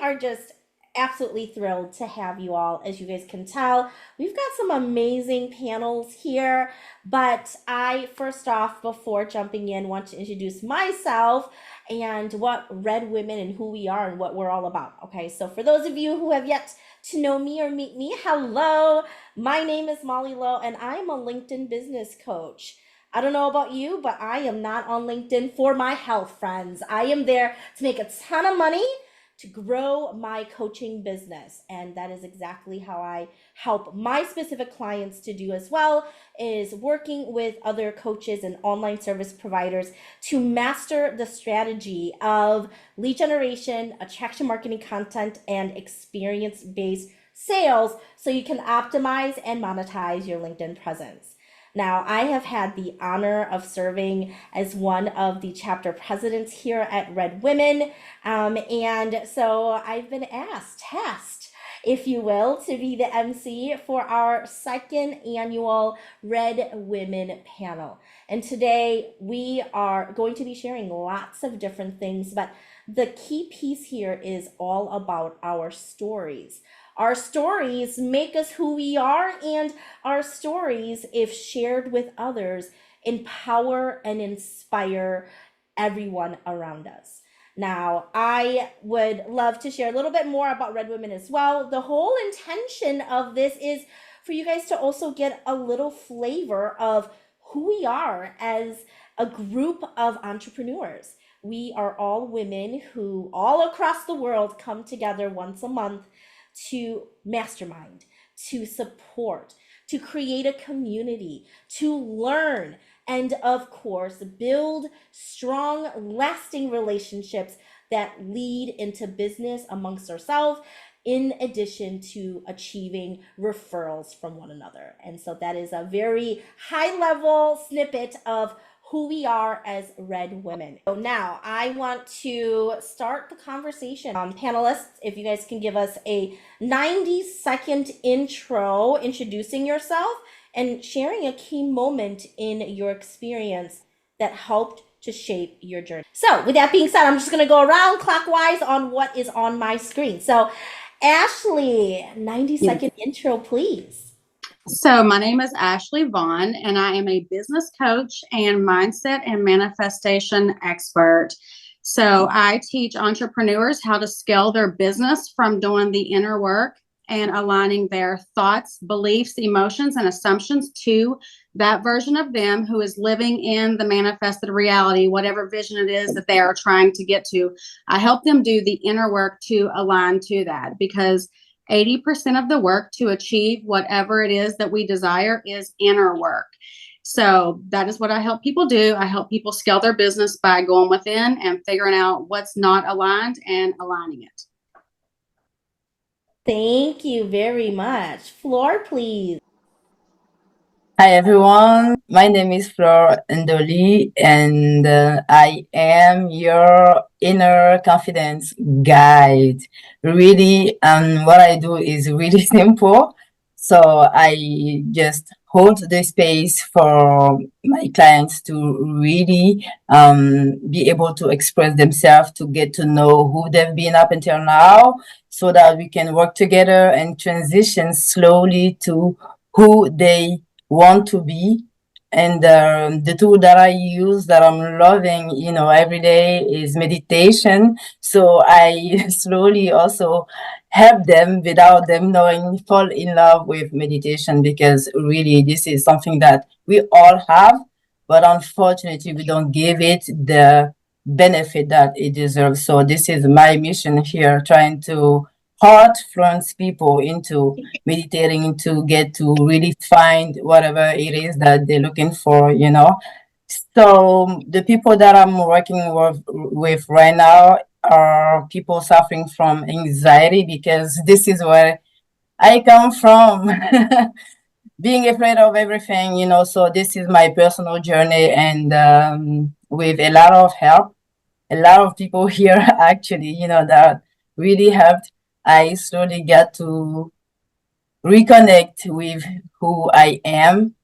are just absolutely thrilled to have you all. As you guys can tell, we've got some amazing panels here. But I, first off, before jumping in, want to introduce myself and what Red Women and who we are and what we're all about. Okay, so for those of you who have yet to know me or meet me, hello. My name is Molly Lowe, and I'm a LinkedIn business coach. I don't know about you, but I am not on LinkedIn for my health, friends. I am there to make a ton of money to grow my coaching business. And that is exactly how I help my specific clients to do as well, is working with other coaches and online service providers to master the strategy of lead generation, attraction marketing content, and experience-based sales so you can optimize and monetize your LinkedIn presence. Now, I have had the honor of serving as one of the chapter presidents here at Red Women. And so I've been tasked, if you will, to be the MC for our second annual Red Women panel. And today we are going to be sharing lots of different things, but the key piece here is all about our stories. Our stories make us who we are, and our stories, if shared with others, empower and inspire everyone around us. Now, I would love to share a little bit more about Red Women as well. The whole intention of this is for you guys to also get a little flavor of who we are as a group of entrepreneurs. We are all women who all across the world come together once a month to mastermind, to support, to create a community, to learn, and of course, build strong, lasting relationships that lead into business amongst ourselves, in addition to achieving referrals from one another. And so that is a very high level snippet of who we are as Red Women. So now I want to start the conversation. Panelists, if you guys can give us a 90-second intro introducing yourself and sharing a key moment in your experience that helped to shape your journey. So with that being said, I'm just going to go around clockwise on what is on my screen. So Ashley, 90-second intro, please. So my name is Ashley Vaughn, and I am a business coach and mindset and manifestation expert. So I teach entrepreneurs how to scale their business from doing the inner work and aligning their thoughts, beliefs, emotions, and assumptions to that version of them who is living in the manifested reality, whatever vision it is that they are trying to get to. I help them do the inner work to align to that, because 80% of the work to achieve whatever it is that we desire is inner work. So that is what I help people do. I help people scale their business by going within and figuring out what's not aligned and aligning it. Thank you very much. Floor, please. Hi everyone, my name is Flor Ndoli, and I am your inner confidence guide. Really, what I do is really simple. So I just hold the space for my clients to really be able to express themselves, to get to know who they've been up until now, so that we can work together and transition slowly to who they want to be. And the tool that I use that I'm loving, every day is meditation. So I slowly also help them without them knowing, fall in love with meditation, because really this is something that we all have, but unfortunately we don't give it the benefit that it deserves. So this is my mission here, trying to heart fluence people into meditating, to get to really find whatever it is that they're looking for. So the people that I'm working with right now are people suffering from anxiety, because this is where I come from. Being afraid of everything. So this is my personal journey, and with a lot of help, a lot of people here actually, that really helped. I slowly got to reconnect with who I am.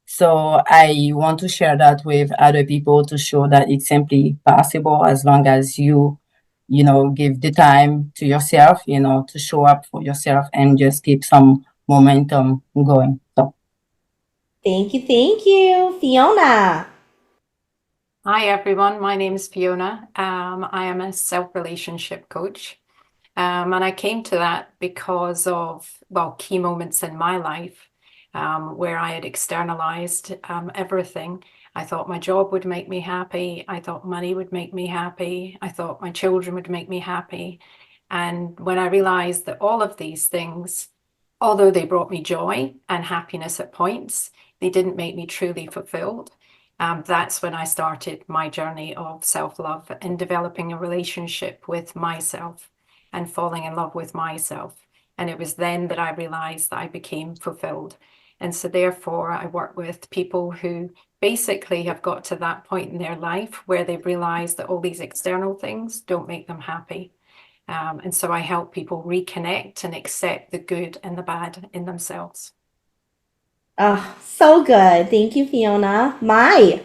So I want to share that with other people, to show that it's simply possible, as long as you give the time to yourself, to show up for yourself and just keep some momentum going. So Thank you. Fiona. Hi, everyone. My name is Fiona. I am a self-relationship coach. And I came to that because of, key moments in my life where I had externalized everything. I thought my job would make me happy. I thought money would make me happy. I thought my children would make me happy. And when I realized that all of these things, although they brought me joy and happiness at points, they didn't make me truly fulfilled. That's when I started my journey of self-love and developing a relationship with myself and falling in love with myself. And it was then that I realized that I became fulfilled. And so therefore, I work with people who basically have got to that point in their life where they've realized that all these external things don't make them happy. And so I help people reconnect and accept the good and the bad in themselves. Oh, so good. Thank you, Fiona. Mai.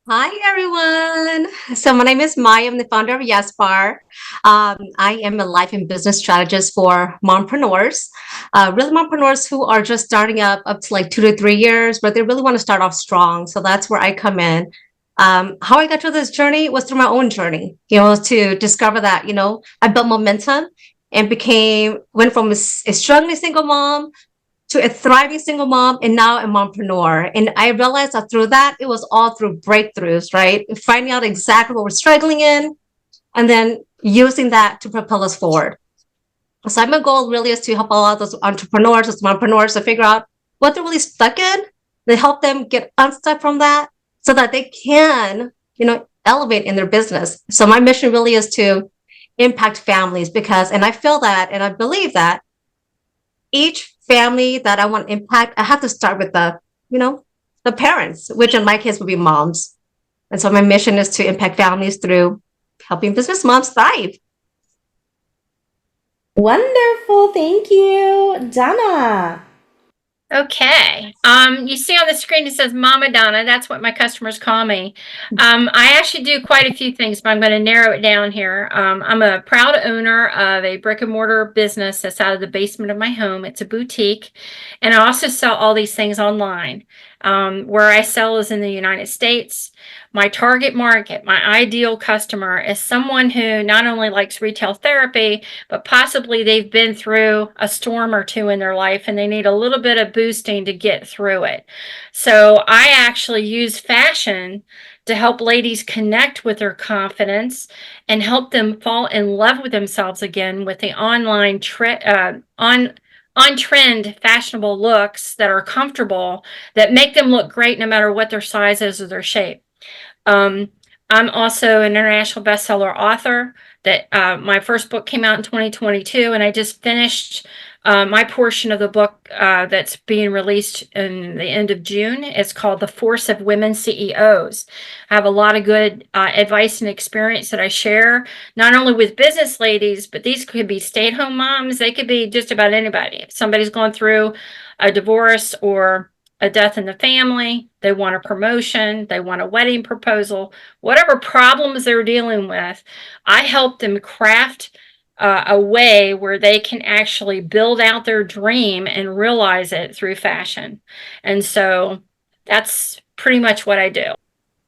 Hi, everyone. So my name is Maya. I'm the founder of Yes Bar. I am a life and business strategist for mompreneurs, really mompreneurs who are just starting up to like 2 to 3 years, but they really want to start off strong. So that's where I come in. How I got to this journey was through my own journey, to discover that, I built momentum and went from a struggling single mom to a thriving single mom and now a mompreneur. And I realized that through that, it was all through breakthroughs, right? Finding out exactly what we're struggling in and then using that to propel us forward. So my goal really is to help a lot of those entrepreneurs, those mompreneurs to figure out what they're really stuck in, to help them get unstuck from that so that they can, elevate in their business. So my mission really is to impact families and I feel that, and I believe that each family that I want to impact, I have to start with the parents, which in my case would be moms. And so my mission is to impact families through helping business moms thrive. Wonderful. Thank you. Donna. Okay. You see on the screen it says Mama Donna. That's what my customers call me. I actually do quite a few things, but I'm going to narrow it down here. I'm a proud owner of a brick and mortar business that's out of the basement of my home. It's a boutique, and I also sell all these things online. Where I sell is in the United States. My target market, my ideal customer, is someone who not only likes retail therapy, but possibly they've been through a storm or two in their life and they need a little bit of boosting to get through it. So I actually use fashion to help ladies connect with their confidence and help them fall in love with themselves again with the online on-trend fashionable looks that are comfortable, that make them look great no matter what their size is or their shape. I'm also an international bestseller author. That my first book came out in 2022, and I just finished my portion of the book that's being released in the end of June. It's called The Force of Women CEOs. I have a lot of good advice and experience that I share, not only with business ladies, but these could be stay-at-home moms. They could be just about anybody. If somebody's going through a divorce or a death in the family, they want a promotion, they want a wedding proposal, whatever problems they're dealing with, I help them craft a way where they can actually build out their dream and realize it through fashion. And so that's pretty much what I do.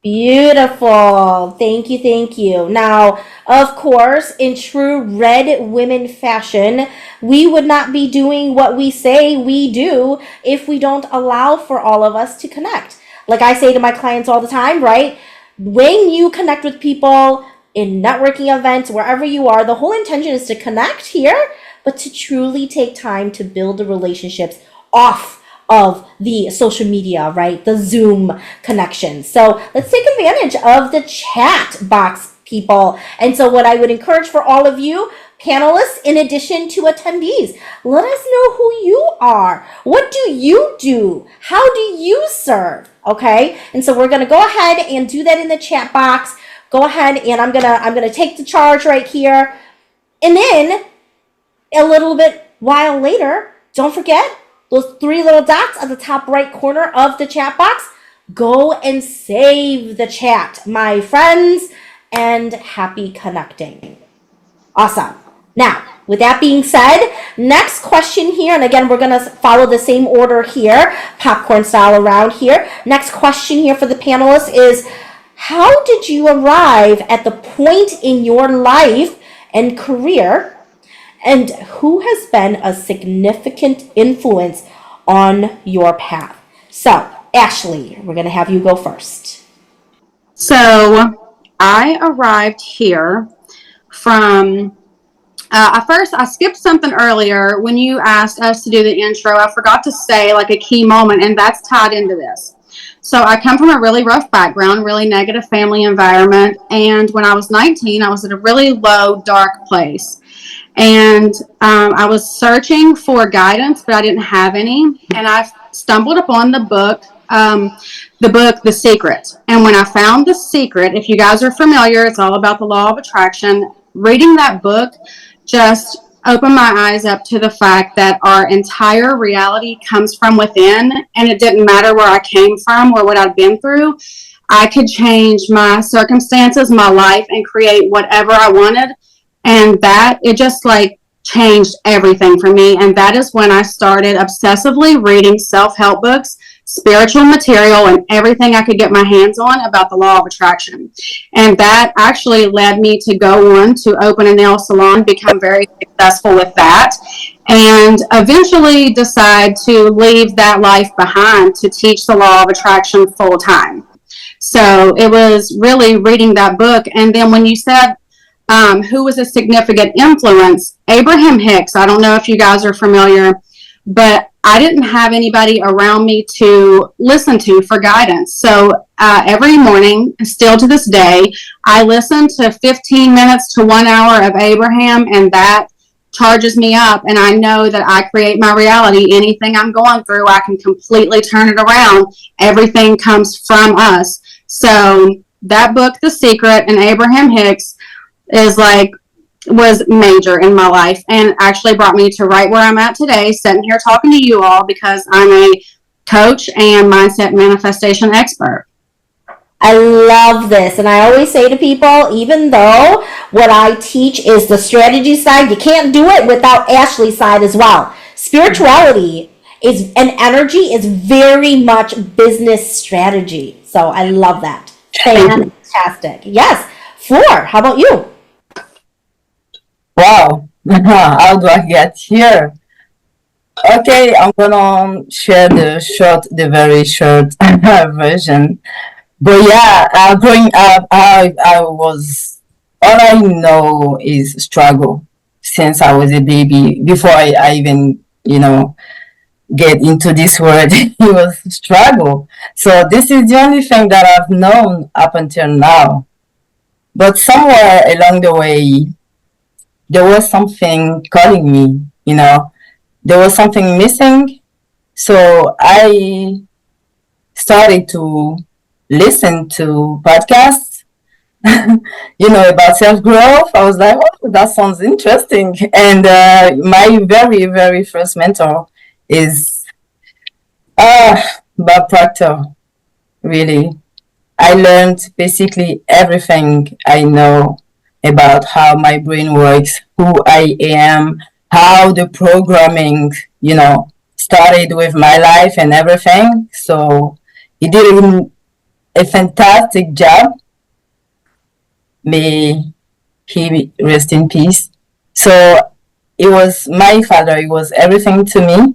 Beautiful. Thank you. Thank you. Now, of course, in true red women fashion, we would not be doing what we say we do if we don't allow for all of us to connect. Like I say to my clients all the time, right? When you connect with people in networking events, wherever you are, the whole intention is to connect here, but to truly take time to build the relationships off of the social media, right? The Zoom connections. So let's take advantage of the chat box, people. And so what I would encourage for all of you panelists, in addition to attendees, let us know who you are. What do you do? How do you serve? Okay. And so we're going to go ahead and do that in the chat box. Go ahead and I'm going to take the charge right here. And then a little bit while later, don't forget those 3 little dots at the top right corner of the chat box. Go and save the chat, my friends, and happy connecting. Awesome. Now, with that being said, next question here, and again, we're going to follow the same order here, popcorn style around here. Next question here for the panelists is, how did you arrive at the point in your life and career, and who has been a significant influence on your path? So, Ashley, we're going to have you go first. So I arrived here from, I skipped something earlier when you asked us to do the intro. I forgot to say like a key moment, and that's tied into this. So I come from a really rough background, really negative family environment. And when I was 19, I was at a really low, dark place. And I was searching for guidance, but I didn't have any. And I stumbled upon the book, The Secret. And when I found The Secret, if you guys are familiar, it's all about the law of attraction. Reading that book just opened my eyes up to the fact that our entire reality comes from within, and it didn't matter where I came from or what I'd been through. I could change my circumstances, my life, and create whatever I wanted. And that, it just like changed everything for me. And that is when I started obsessively reading self-help books, spiritual material, and everything I could get my hands on about the law of attraction. And that actually led me to go on to open a nail salon, become very successful with that, and eventually decide to leave that life behind to teach the law of attraction full time. So it was really reading that book. And then when you said, who was a significant influence, Abraham Hicks, I don't know if you guys are familiar, but I didn't have anybody around me to listen to for guidance. So every morning, still to this day, I listen to 15 minutes to 1 hour of Abraham, and that charges me up. And I know that I create my reality. Anything I'm going through, I can completely turn it around. Everything comes from us. So that book, The Secret, and Abraham Hicks was major in my life, and actually brought me to right where I'm at today, sitting here talking to you all, because I'm a coach and mindset manifestation expert. I love this. And I always say to people, even though what I teach is the strategy side, you can't do it without Ashley's side as well. Spirituality is and energy is very much business strategy. So I love that. Fantastic. Yes. Flor, how about you? Wow, how do I get here? Okay, I'm gonna share the very short version. But yeah, growing up, I was, all I know is struggle since I was a baby. Before I even, get into this word, it was struggle. So this is the only thing that I've known up until now. But somewhere along the way, there was something calling me, there was something missing. So I started to listen to podcasts, about self-growth. I was like, oh, that sounds interesting. And my very, very first mentor is Bob Proctor, really. I learned basically everything I know about how my brain works, who I am, how the programming, started with my life and everything. So he did a fantastic job. May he rest in peace. So it was my father. It was everything to me.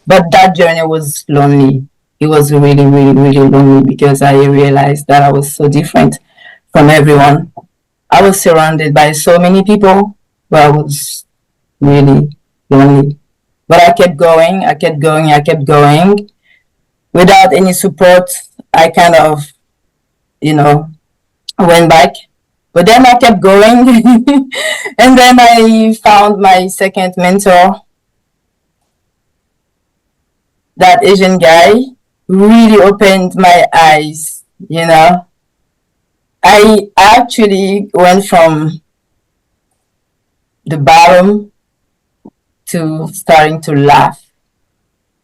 But that journey was lonely. It was really, really, really lonely, because I realized that I was so different from everyone. I was surrounded by so many people, but I was really lonely. But I kept going, without any support. I kind of, went back. But then I kept going. And then I found my second mentor. That Asian guy really opened my eyes, I actually went from the bottom to starting to laugh,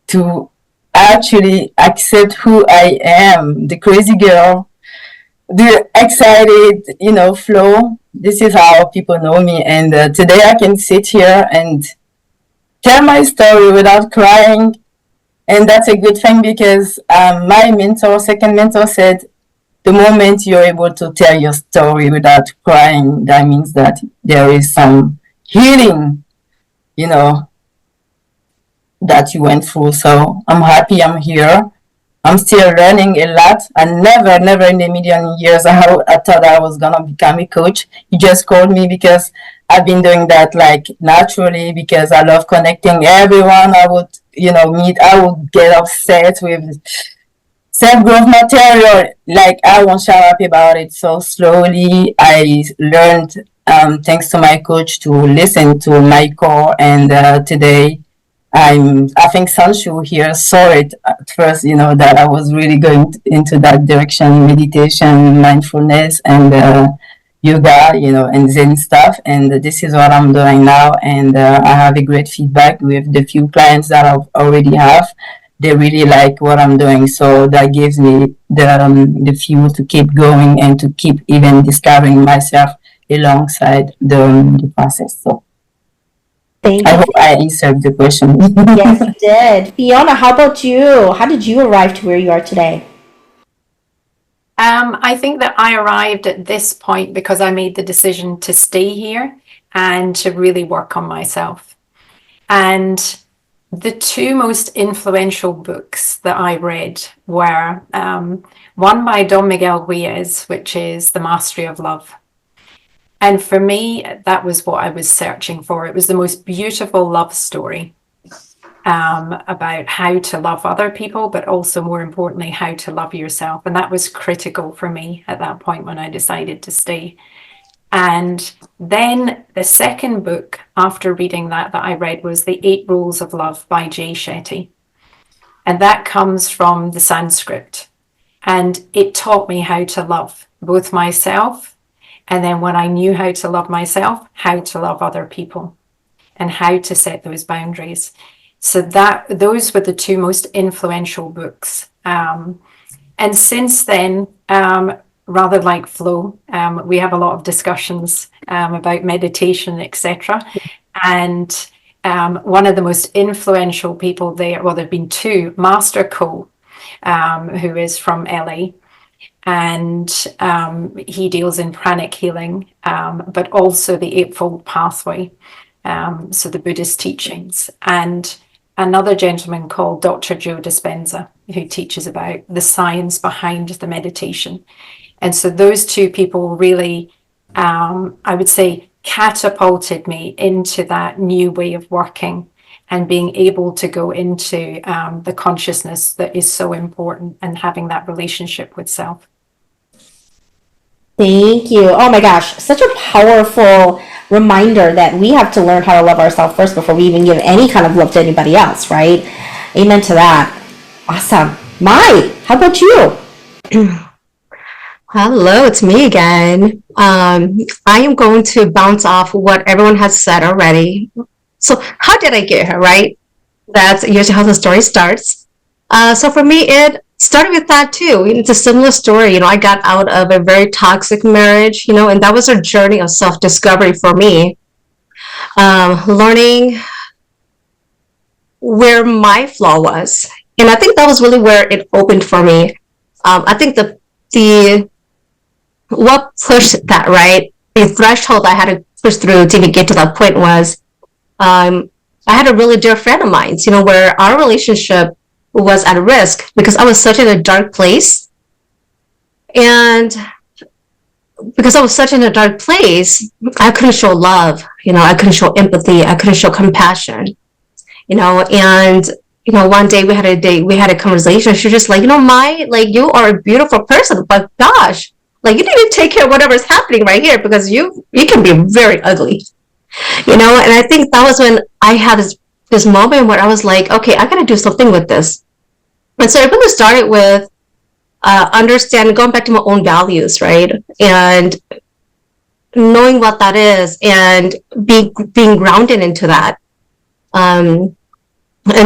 to actually accept who I am, the crazy girl, the excited, flow. This is how people know me. And today I can sit here and tell my story without crying. And that's a good thing because my second mentor said, the moment you're able to tell your story without crying, that means that there is some healing, you know, that you went through. So I'm happy I'm here. I'm still learning a lot. I never in a million years I thought I was gonna become a coach. You just called me because I've been doing that like naturally because I love connecting everyone I would, meet. I would get upset with self-growth material. Like I won't shut up about it. So slowly I learned, thanks to my coach, to listen to my core. And today I think Sanshu here saw it at first, that I was really going into that direction, meditation, mindfulness, and yoga, and Zen stuff. And this is what I'm doing now. And I have a great feedback with the few clients that I already have. They really like what I'm doing. So that gives me the fuel to keep going and to keep even discovering myself alongside the process. So Thank I you. hope I answered the question. Yes, you did. Fiona, how about you? How did you arrive to where you are today? I think that I arrived at this point because I made the decision to stay here and to really work on myself. And the two most influential books that I read were one by Don Miguel Ruiz, which is The Mastery of Love. And for me, that was what I was searching for. It was the most beautiful love story about how to love other people, but also more importantly, how to love yourself. And that was critical for me at that point when I decided to stay. And then the second book after reading that I read was The 8 Rules of Love by Jay Shetty. And that comes from the Sanskrit. And it taught me how to love both myself, and then when I knew how to love myself, how to love other people and how to set those boundaries. So those were the two most influential books. And since then, rather like Flo, we have a lot of discussions about meditation, etc. And one of the most influential people there, well, there have been two, Master Cole, who is from LA, and he deals in pranic healing, but also the Eightfold Pathway, so the Buddhist teachings, and another gentleman called Dr. Joe Dispenza, who teaches about the science behind the meditation. And so those two people really, I would say, catapulted me into that new way of working and being able to go into the consciousness that is so important and having that relationship with self. Thank you. Oh my gosh, such a powerful reminder that we have to learn how to love ourselves first before we even give any kind of love to anybody else, right? Amen to that. Awesome. Mai, how about you? Hello, it's me again. I am going to bounce off what everyone has said already. So how did I get here, right? That's usually how the story starts. So for me, it started with that too. It's a similar story. I got out of a very toxic marriage, and that was a journey of self-discovery for me. Learning where my flaw was. And I think that was really where it opened for me. I think what pushed that, right? The threshold I had to push through to even get to that point was, I had a really dear friend of mine, where our relationship was at risk because I was such in a dark place. And because I was such in a dark place, I couldn't show love, I couldn't show empathy, I couldn't show compassion, and one day we had a conversation. She was just like, Mai, like, you are a beautiful person, but gosh, like, you need to take care of whatever's happening right here because you can be very ugly, and I think that was when I had this moment where I was like, okay, I gotta do something with this. And so it really started with understanding, going back to my own values, right? And knowing what that is and being grounded into that. And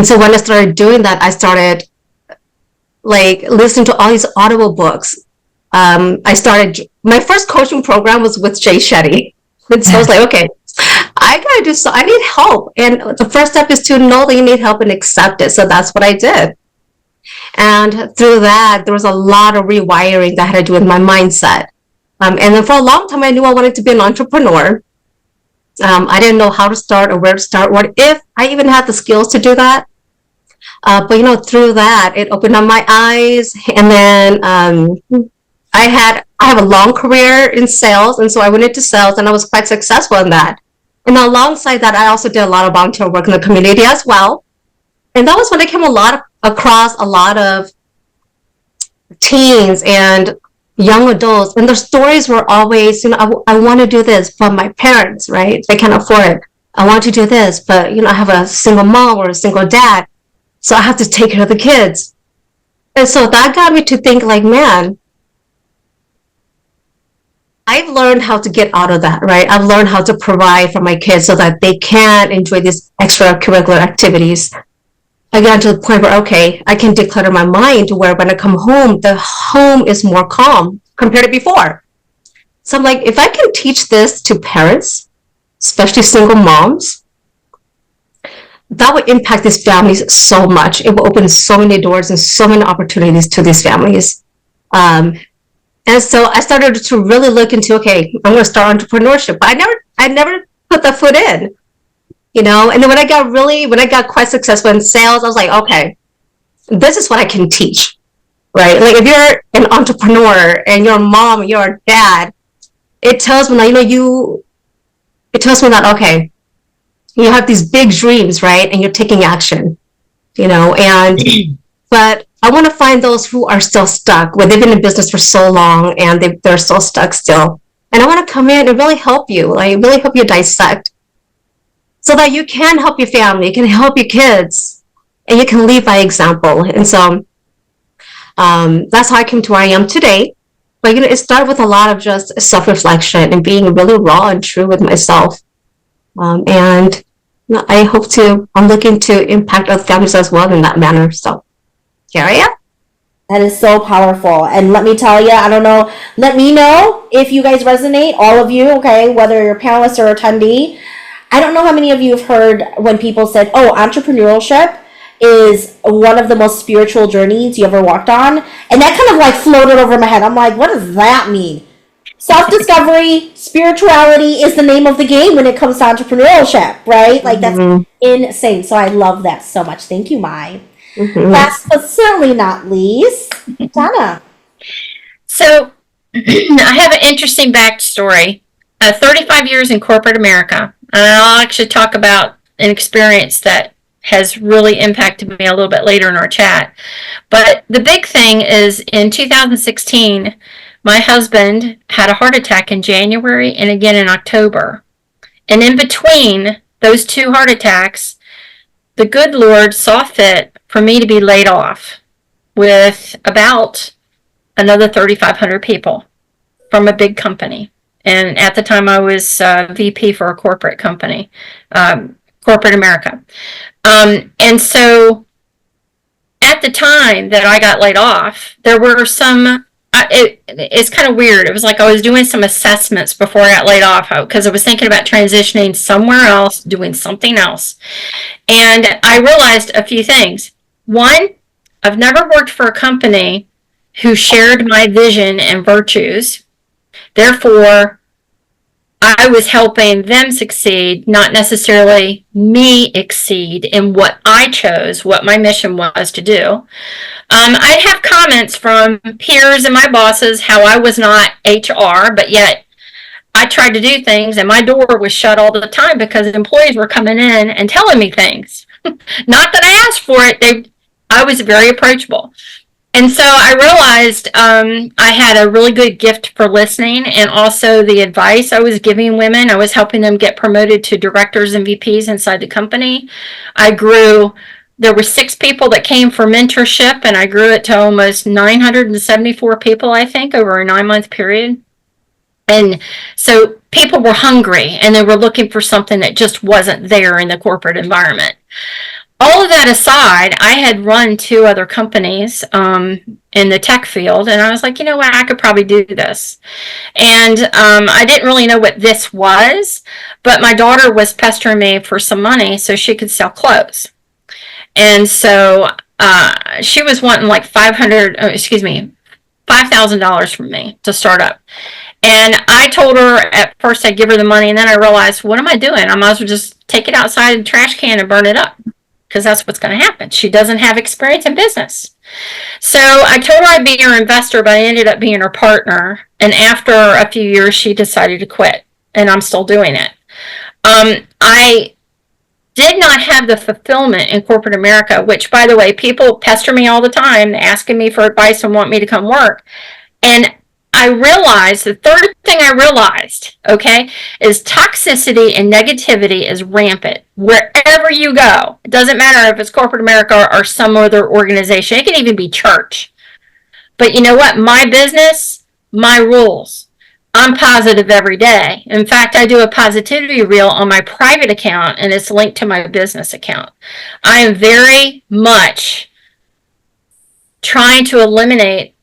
so when I started doing that, I started like listening to all these Audible books, I started, my first coaching program was with Jay Shetty. And so I was like, okay, I need help. And the first step is to know that you need help and accept it. So that's what I did. And through that, there was a lot of rewiring that had to do with my mindset. And then for a long time, I knew I wanted to be an entrepreneur. I didn't know how to start or where to start, what if I even had the skills to do that. But through that, it opened up my eyes. And then I have a long career in sales, and so I went into sales, and I was quite successful in that. And alongside that, I also did a lot of volunteer work in the community as well. And that was when I came across a lot of teens and young adults, and their stories were always, I want to do this, but my parents, right, they can't afford it. I want to do this, but I have a single mom or a single dad, so I have to take care of the kids. And so that got me to think, like, man, I've learned how to get out of that, right? I've learned how to provide for my kids so that they can enjoy these extracurricular activities. I got to the point where, okay, I can declutter my mind to where when I come home, the home is more calm compared to before. So I'm like, if I can teach this to parents, especially single moms, that would impact these families so much. It will open so many doors and so many opportunities to these families. And so I started to really look into, okay, I'm going to start entrepreneurship. But I never put the foot in. And then when I got quite successful in sales, I was like, okay, this is what I can teach, right? Like if you're an entrepreneur and you're a mom, you're a dad, it tells me that, it tells me that, okay, you have these big dreams, right? And you're taking action, but I want to find those who are still stuck, where they've been in business for so long and they're still stuck still. And I want to come in and really help you, really help you dissect, so that you can help your family, you can help your kids, and you can lead by example. And so that's how I came to where I am today. But it started with a lot of just self-reflection and being really raw and true with myself. And I'm looking to impact other families as well in that manner. So here I am. That is so powerful. And let me tell you, I don't know, let me know if you guys resonate, all of you, okay, whether you're a panelist or attendee. I don't know how many of you have heard when people said, oh, entrepreneurship is one of the most spiritual journeys you ever walked on. And that kind of floated over my head. I'm like, what does that mean? Self-discovery, spirituality is the name of the game when it comes to entrepreneurship, right? That's insane. So I love that so much. Thank you, Mai. Last but certainly not least, Donna. So I have an interesting backstory. 35 years in corporate America. And I'll actually talk about an experience that has really impacted me a little bit later in our chat. But the big thing is in 2016, my husband had a heart attack in January and again in October. And in between those two heart attacks, the good Lord saw fit for me to be laid off with about another 3,500 people from a big company. And at the time I was VP for a corporate company, corporate America. And so at the time that I got laid off, there were some, it's kind of weird. It was like I was doing some assessments before I got laid off because I was thinking about transitioning somewhere else, doing something else. And I realized a few things. One, I've never worked for a company who shared my vision and virtues. Therefore, I was helping them succeed, not necessarily me exceed in what I chose, what my mission was to do. I'd have comments from peers and my bosses how I was not HR, but yet I tried to do things and my door was shut all the time because employees were coming in and telling me things. Not that I asked for it. I was very approachable. And so I realized I had a really good gift for listening, and also the advice I was giving women. I was helping them get promoted to directors and VPs inside the company. I grew, there were 6 people that came for mentorship, and I grew it to almost 974 people, I think, over a 9-month period. And so people were hungry, and they were looking for something that just wasn't there in the corporate environment. all of that aside, I had run 2 other companies in the tech field, and I was like, you know what, I could probably do this. And I didn't really know what this was, but my daughter was pestering me for some money so she could sell clothes. And so she was wanting like $5,000 from me to start up. And I told her at first I'd give her the money, and then I realized, what am I doing? I might as well just take it outside the trash can and burn it up, because that's what's going to happen. She doesn't have experience in business. So I told her I'd be her investor, but I ended up being her partner. And after a few years, she decided to quit, and I'm still doing it. I did not have the fulfillment in corporate America, which, by the way, people pester me all the time asking me for advice and want me to come work. And I realized, the third thing I realized, okay, is toxicity and negativity is rampant wherever you go. It doesn't matter if it's corporate America or some other organization. It can even be church. But you know what? My business, my rules. I'm positive every day. In fact, I do a positivity reel on my private account, and it's linked to my business account. I am very much trying to eliminate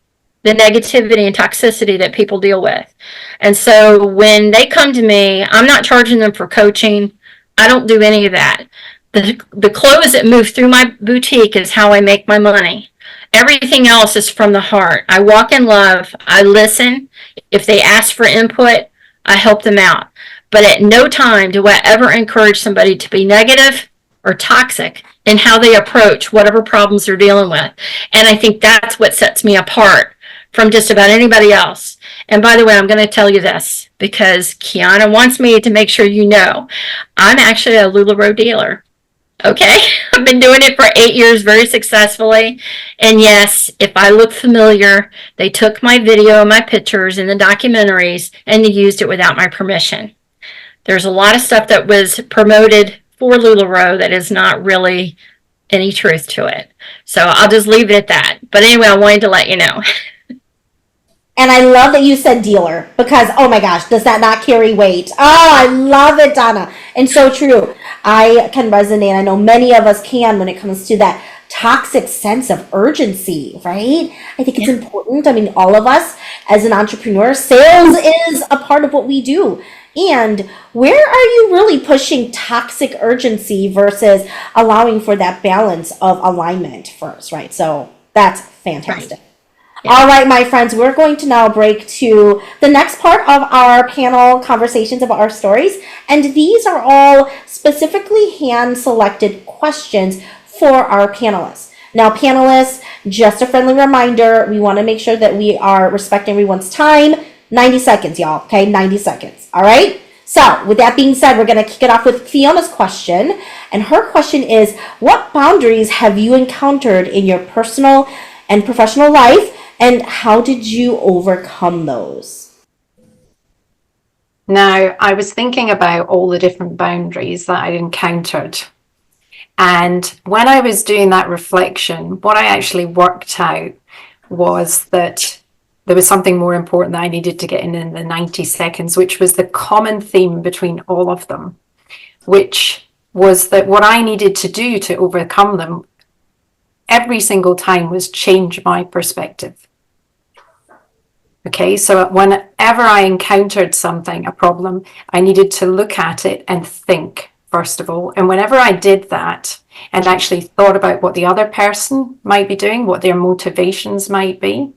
the negativity and toxicity that people deal with. And so when they come to me, I'm not charging them for coaching. I don't do any of that. The clothes that move through my boutique is how I make my money. Everything else is from the heart. I walk in love. I listen. If they ask for input, I help them out. But at no time do I ever encourage somebody to be negative or toxic in how they approach whatever problems they're dealing with. And I think that's what sets me apart from just about anybody else. And by the way, I'm going to tell you this because Kiana wants me to make sure you know, I'm actually a LuLaRoe dealer. Okay, I've been doing it for 8 years very successfully. And yes, if I look familiar, they took my video, my pictures in the documentaries, and they used it without my permission. There's a lot of stuff that was promoted for LuLaRoe that is not really any truth to it. So I'll just leave it at that. But anyway, I wanted to let you know. And I love that you said dealer because, oh my gosh, does that not carry weight? Oh, I love it, Donna. And so true. I can resonate. I know many of us can when it comes to that toxic sense of urgency, right? I think it's important. I mean, all of us as an entrepreneur, sales is a part of what we do. And where are you really pushing toxic urgency versus allowing for that balance of alignment first, right? So that's fantastic. Right. Yeah. All right, my friends, we're going to now break to the next part of our panel conversations about our stories. And these are all specifically hand-selected questions for our panelists. Now, panelists, just a friendly reminder, we want to make sure that we are respecting everyone's time. 90 seconds, y'all, okay? 90 seconds, all right? So, with that being said, we're going to kick it off with Fiona's question. And her question is, what boundaries have you encountered in your personal and professional life? And how did you overcome those? Now, I was thinking about all the different boundaries that I'd encountered. And when I was doing that reflection, what I actually worked out was that there was something more important that I needed to get in the 90 seconds, which was the common theme between all of them, which was that what I needed to do to overcome them every single time was change my perspective. Okay, so whenever I encountered something, a problem, I needed to look at it and think, first of all. And whenever I did that and actually thought about what the other person might be doing, what their motivations might be,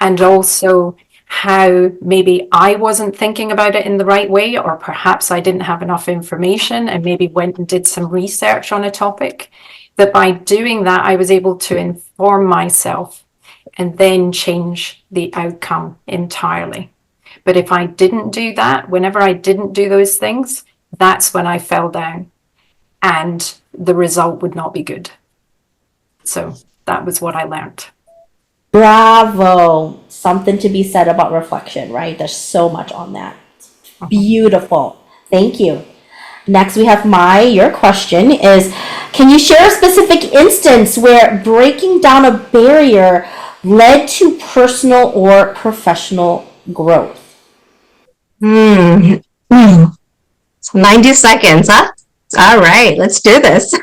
and also how maybe I wasn't thinking about it in the right way, or perhaps I didn't have enough information and maybe went and did some research on a topic, that by doing that, I was able to inform myself and then change the outcome entirely. But if I didn't do that, whenever I didn't do those things, that's when I fell down and the result would not be good. So that was what I learned. Bravo. Something to be said about reflection, right? There's so much on that. Beautiful. Thank you. Next, we have your question is, can you share a specific instance where breaking down a barrier led to personal or professional growth? 90 seconds, huh? All right, let's do this.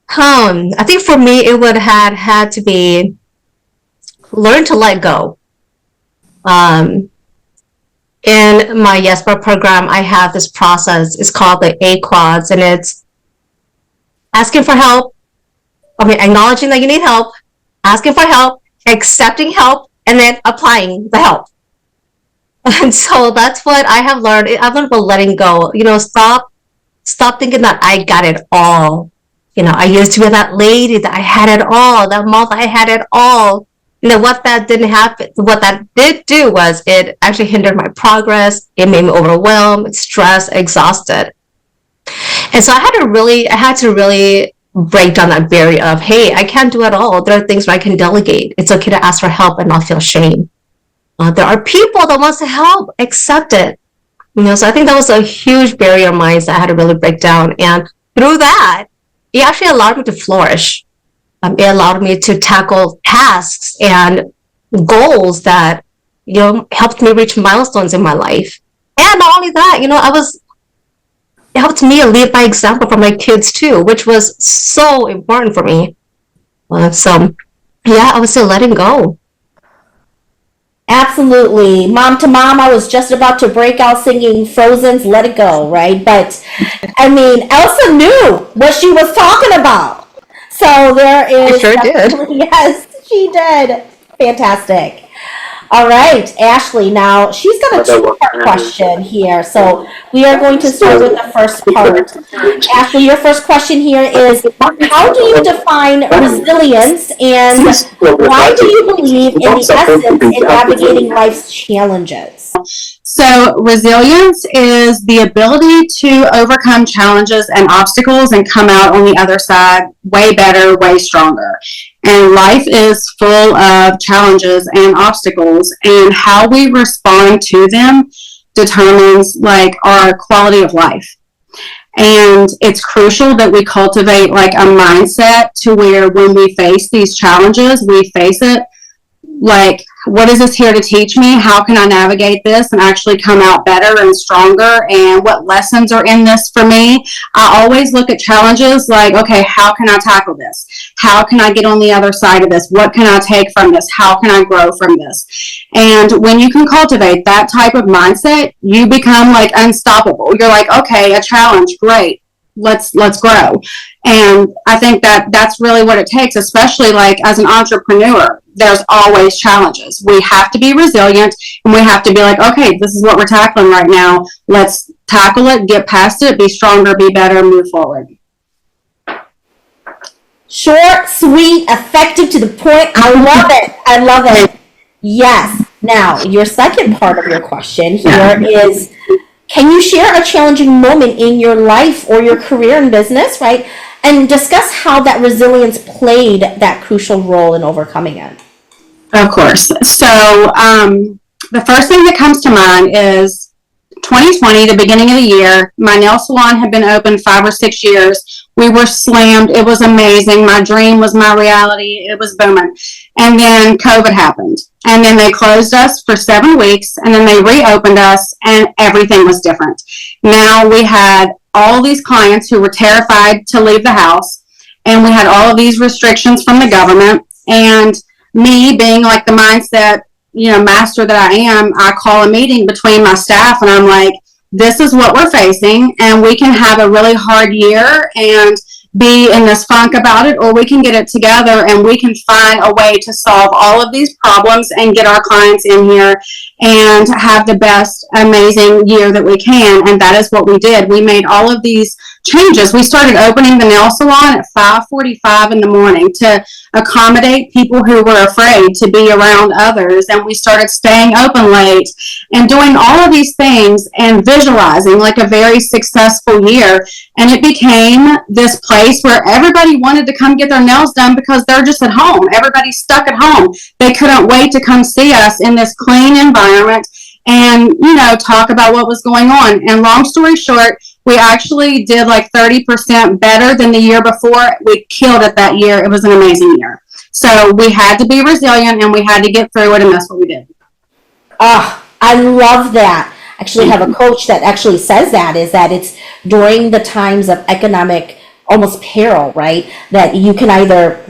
I think for me, it would have had to be learn to let go. In my YesBar program, I have this process. It's called the A quads, and it's asking for help. I mean, acknowledging that you need help, asking for help, accepting help, and then applying the help. And so that's what I have learned. I've learned about letting go. Stop thinking that I got it all. I used to be that lady that I had it all, that mom that I had it all. What that didn't happen, what that did do was it actually hindered my progress. It made me overwhelmed, stressed, exhausted. And so I had to really break down that barrier of, hey, I can't do it all. There are things where I can delegate. It's okay to ask for help and not feel shame. There are people that wants to help, accept it. So I think that was a huge barrier of mine that I had to really break down. And through that, it actually allowed me to flourish. It allowed me to tackle tasks and goals that, helped me reach milestones in my life. And not only that, it helped me lead by example for my kids too, which was so important for me. So yeah, I was still letting go. Absolutely. Mom to mom, I was just about to break out singing Frozen's Let It Go, right? But I mean, Elsa knew what she was talking about. So there is. I sure did. Yes, she did. Fantastic. All right, Ashley. Now she's got a two-part question here. So we are going to start with the first part. Ashley, your first question here is, how do you define resilience, and why do you believe in the essence in navigating life's challenges? So resilience is the ability to overcome challenges and obstacles and come out on the other side way better, way stronger. And life is full of challenges and obstacles, and how we respond to them determines our quality of life. And it's crucial that we cultivate a mindset to where when we face these challenges, we face it what is this here to teach me? How can I navigate this and actually come out better and stronger? And what lessons are in this for me? I always look at challenges okay, how can I tackle this? How can I get on the other side of this? What can I take from this? How can I grow from this? And when you can cultivate that type of mindset, you become unstoppable. You're okay, a challenge, great. Let's grow. And I think that's really what it takes, especially as an entrepreneur. There's always challenges. We have to be resilient, and we have to be okay, this is what we're tackling right now. Let's tackle it, get past it, be stronger, be better, move forward. Short, sweet, effective, to the point. I love it. I love it. Yes. Now, your second part of your question here is, can you share a challenging moment in your life or your career and business, right? And discuss how that resilience played that crucial role in overcoming it. Of course. So the first thing that comes to mind is 2020, the beginning of the year. My nail salon had been open 5 or 6 years. We were slammed. It was amazing. My dream was my reality. It was booming. And then COVID happened. And then they closed us for 7 weeks, and then they reopened us, and everything was different. Now we had all these clients who were terrified to leave the house, and we had all of these restrictions from the government. And me being the mindset, master that I am, I call a meeting between my staff, and I'm this is what we're facing, and we can have a really hard year and be in this funk about it, or we can get it together and we can find a way to solve all of these problems and get our clients in here and have the best amazing year that we can. And that is what we did. We made all of these changes. We started opening the nail salon at 5:45 in the morning to accommodate people who were afraid to be around others, and we started staying open late and doing all of these things and visualizing a very successful year. And it became this place where everybody wanted to come get their nails done because they're just at home. Everybody's stuck at home. They couldn't wait to come see us in this clean environment and talk about what was going on. And long story short, we actually did 30% better than the year before. We killed it that year. It was an amazing year. So we had to be resilient, and we had to get through it, and that's what we did. I love that. Actually have a coach that actually says that it's during the times of economic almost peril, right? That you can either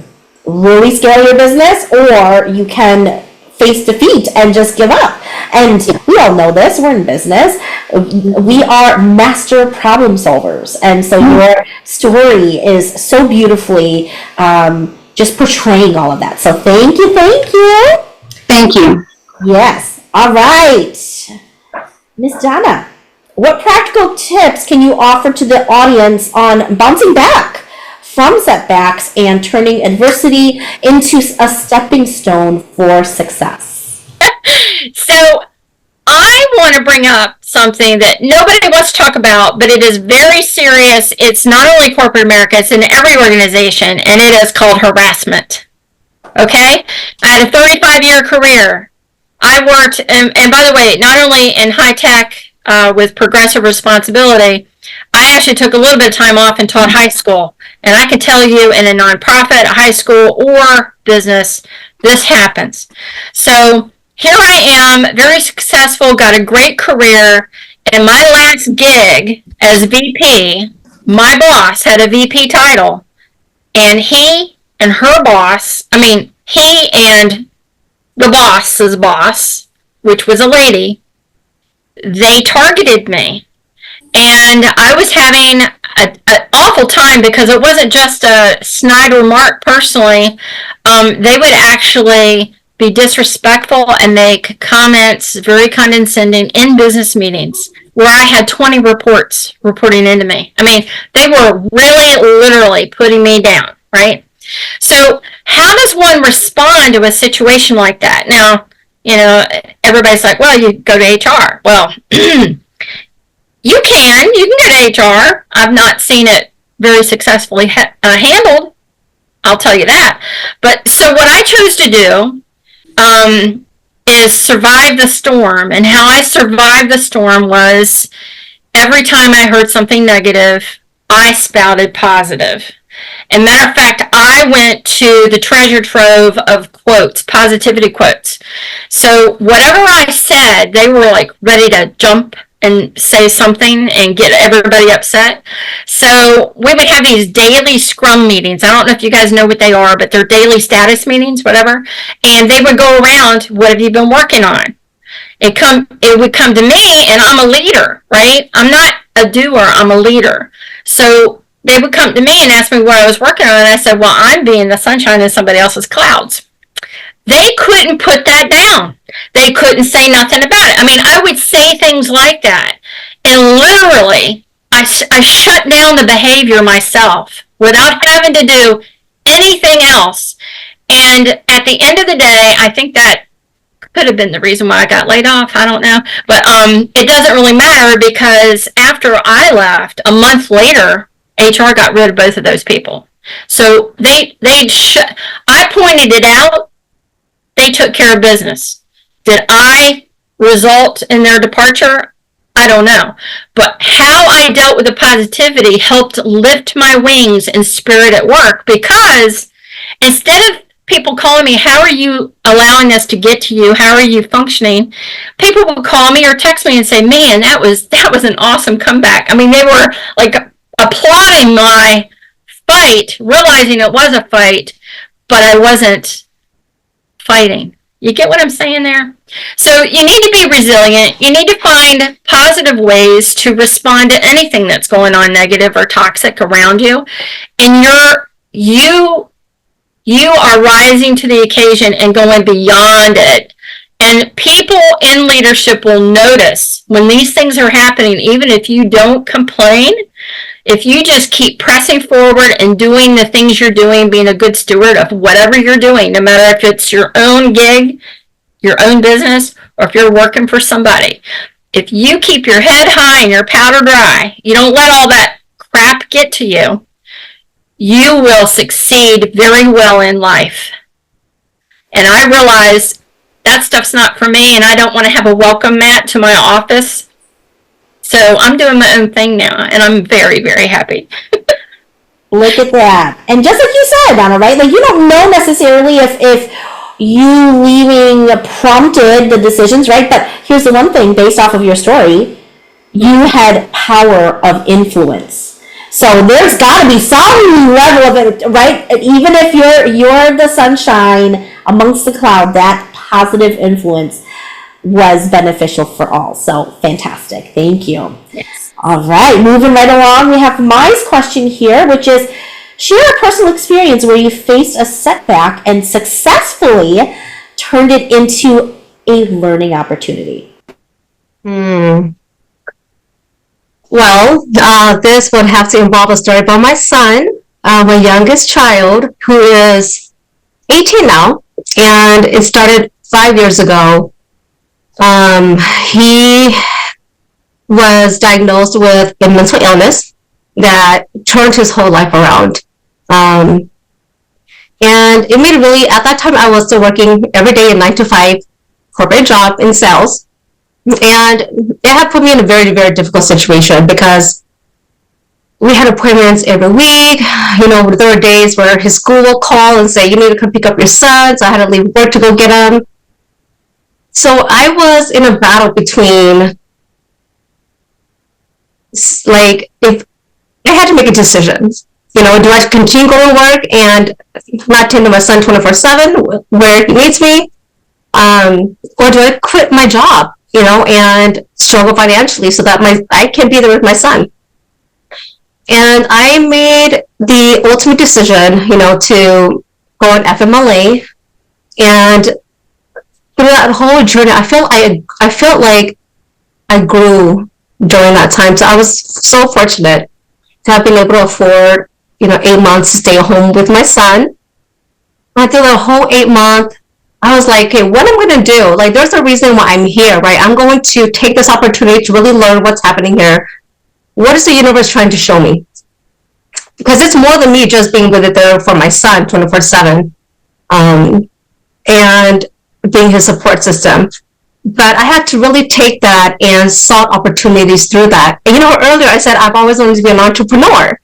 really scale your business or you can face defeat and just give up. And we all know this, we're in business. We are master problem solvers. And so your story is so beautifully just portraying all of that. So thank you, thank you. Thank you. Yes. All right. Miss Donna, what practical tips can you offer to the audience on bouncing back from setbacks and turning adversity into a stepping stone for success? So I want to bring up something that nobody wants to talk about, but it is very serious. It's not only corporate America, it's in every organization, and it is called harassment. Okay? I had a 35-year career. I worked, and by the way, not only in high tech with progressive responsibility, I actually took a little bit of time off and taught high school. And I can tell you in a nonprofit, high school, or business, this happens. So here I am, very successful, got a great career. And my last gig as VP, my boss had a VP title. And he and her boss, he and the boss's boss, which was a lady, they targeted me. And I was having an awful time because it wasn't just a snide remark personally. They would actually be disrespectful and make comments very condescending in business meetings where I had 20 reports reporting into me. They were really literally putting me down, right? So how does one respond to a situation like that? Now, everybody's like, well, you go to HR. Well, you can go to HR. I've not seen it very successfully handled. I'll tell you that. But so what I chose to do is survive the storm. And how I survived the storm was every time I heard something negative, I spouted positive. And matter of fact, I went to the treasure trove of quotes, positivity quotes. So whatever I said, they were like ready to jump and say something and get everybody upset. So we would have these daily scrum meetings. I don't know if you guys know what they are, but they're daily status meetings, whatever. And they would go around, what have you been working on? It would come to me, and I'm a leader, right? I'm not a doer, I'm a leader. So they would come to me and ask me what I was working on, and I said, well, I'm being the sunshine in somebody else's clouds. They couldn't put that down. They couldn't say nothing about it. I would say things like that. And literally, I shut down the behavior myself without having to do anything else. And at the end of the day, I think that could have been the reason why I got laid off. I don't know. But it doesn't really matter because after I left, a month later, HR got rid of both of those people. So I pointed it out. They took care of business. Did I result in their departure? I don't know. But how I dealt with the positivity helped lift my wings and spirit at work, because instead of people calling me, how are you allowing us to get to you? How are you functioning? People would call me or text me and say, man, that was an awesome comeback. They were like applauding my fight, realizing it was a fight, but I wasn't fighting. You get what I'm saying there? So you need to be resilient. You need to find positive ways to respond to anything that's going on negative or toxic around you. And you are rising to the occasion and going beyond it. And people in leadership will notice when these things are happening, even if you don't complain. If you just keep pressing forward and doing the things you're doing, being a good steward of whatever you're doing, no matter if it's your own gig, your own business, or if you're working for somebody. If you keep your head high and your powder dry, you don't let all that crap get to you, you will succeed very well in life. And I realize that stuff's not for me, and I don't want to have a welcome mat to my office. So I'm doing my own thing now, and I'm very, very happy. Look at that. And just like you said, Donna, right? Like, you don't know necessarily if you leaving prompted the decisions, right? But here's the one thing, based off of your story, you had power of influence. So there's got to be some level of it, right? Even if you're the sunshine amongst the cloud, that positive influence was beneficial for all. So fantastic. Thank you. Yes. All right, moving right along, we have Mai's question here, which is share a personal experience where you faced a setback and successfully turned it into a learning opportunity. Well, this would have to involve a story about my son, my youngest child, who is 18 now, and it started 5 years ago. He was diagnosed with a mental illness that turned his whole life around. And it made really, at that time, I was still working every day a 9 to 5 corporate job in sales. And it had put me in a very, very difficult situation because we had appointments every week. You know, there were days where his school will call and say, you need to come pick up your son. So I had to leave work to go get him. So I was in a battle between, like, if I had to make a decision, you know, do I continue going to work and not tend to my son 24/7 where he needs me? Or do I quit my job, you know, and struggle financially so that I can be there with my son? And I made the ultimate decision, you know, to go on FMLA. And through that whole journey, I felt like I grew during that time. So I was so fortunate to have been able to afford, you know, 8 months to stay home with my son. And through the whole 8 months, I was like, okay, what am I going to do? Like, there's a reason why I'm here, right? I'm going to take this opportunity to really learn what's happening here. What is the universe trying to show me? Because it's more than me just being with it there for my son 24/7 and being his support system. But I had to really take that and sought opportunities through that. And, you know, earlier I said I've always wanted to be an entrepreneur.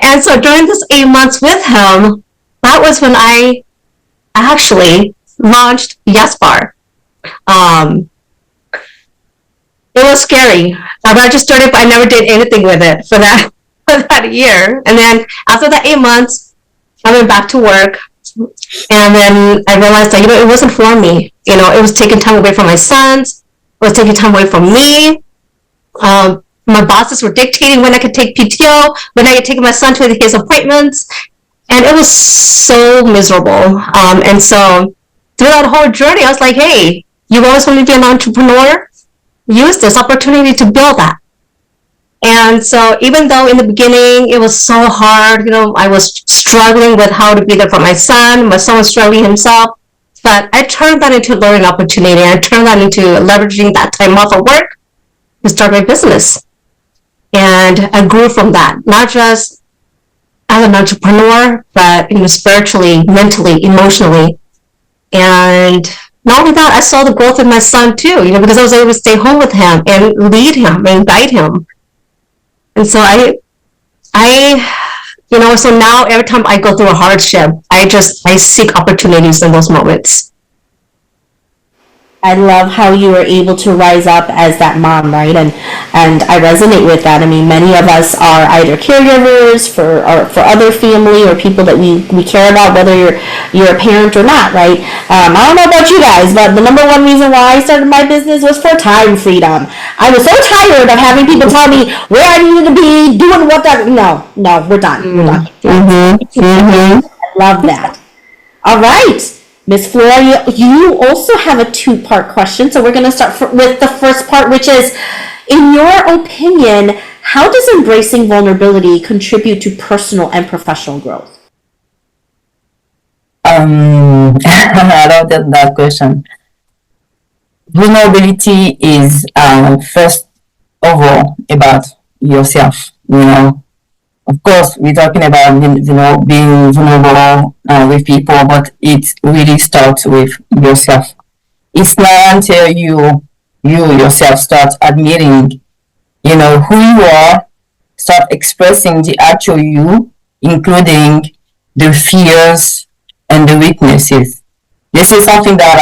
And so during this 8 months with him, that was when I actually launched Yes Bar. It was scary. I registered it, but I never did anything with it for that year. And then after that 8 months, I went back to work. And then I realized that, you know, it wasn't for me. You know, it was taking time away from my sons. It was taking time away from me. My bosses were dictating when I could take PTO, when I could take my son to his appointments. And it was so miserable. And so through that whole journey, I was like, hey, you always want to be an entrepreneur? Use this opportunity to build that. And so even though in the beginning it was so hard, you know, I was struggling with how to be there for my son was struggling himself, but I turned that into a learning opportunity. I turned that into leveraging that time off of work to start my business. And I grew from that, not just as an entrepreneur, but, you know, spiritually, mentally, emotionally. And not only that, I saw the growth in my son too, you know, because I was able to stay home with him and lead him and guide him. And so I, you know, so now every time I go through a hardship, I seek opportunities in those moments. I love how you were able to rise up as that mom, right? And I resonate with that. I mean, many of us are either caregivers for other family or people that we care about, whether you're a parent or not, right? I don't know about you guys, but the number one reason why I started my business was for time freedom. I was so tired of having people tell me where I needed to be, doing what that. No, we're done. We're done. I love that. All right. Ms. Flora, you also have a 2-part question. So we're going to start with the first part, which is, in your opinion, how does embracing vulnerability contribute to personal and professional growth? I love that question. Vulnerability is first of all about yourself, you know. Of course, we're talking about, you know, being vulnerable with people, but it really starts with yourself. It's not until you yourself start admitting, you know, who you are, start expressing the actual you, including the fears and the weaknesses. This is something that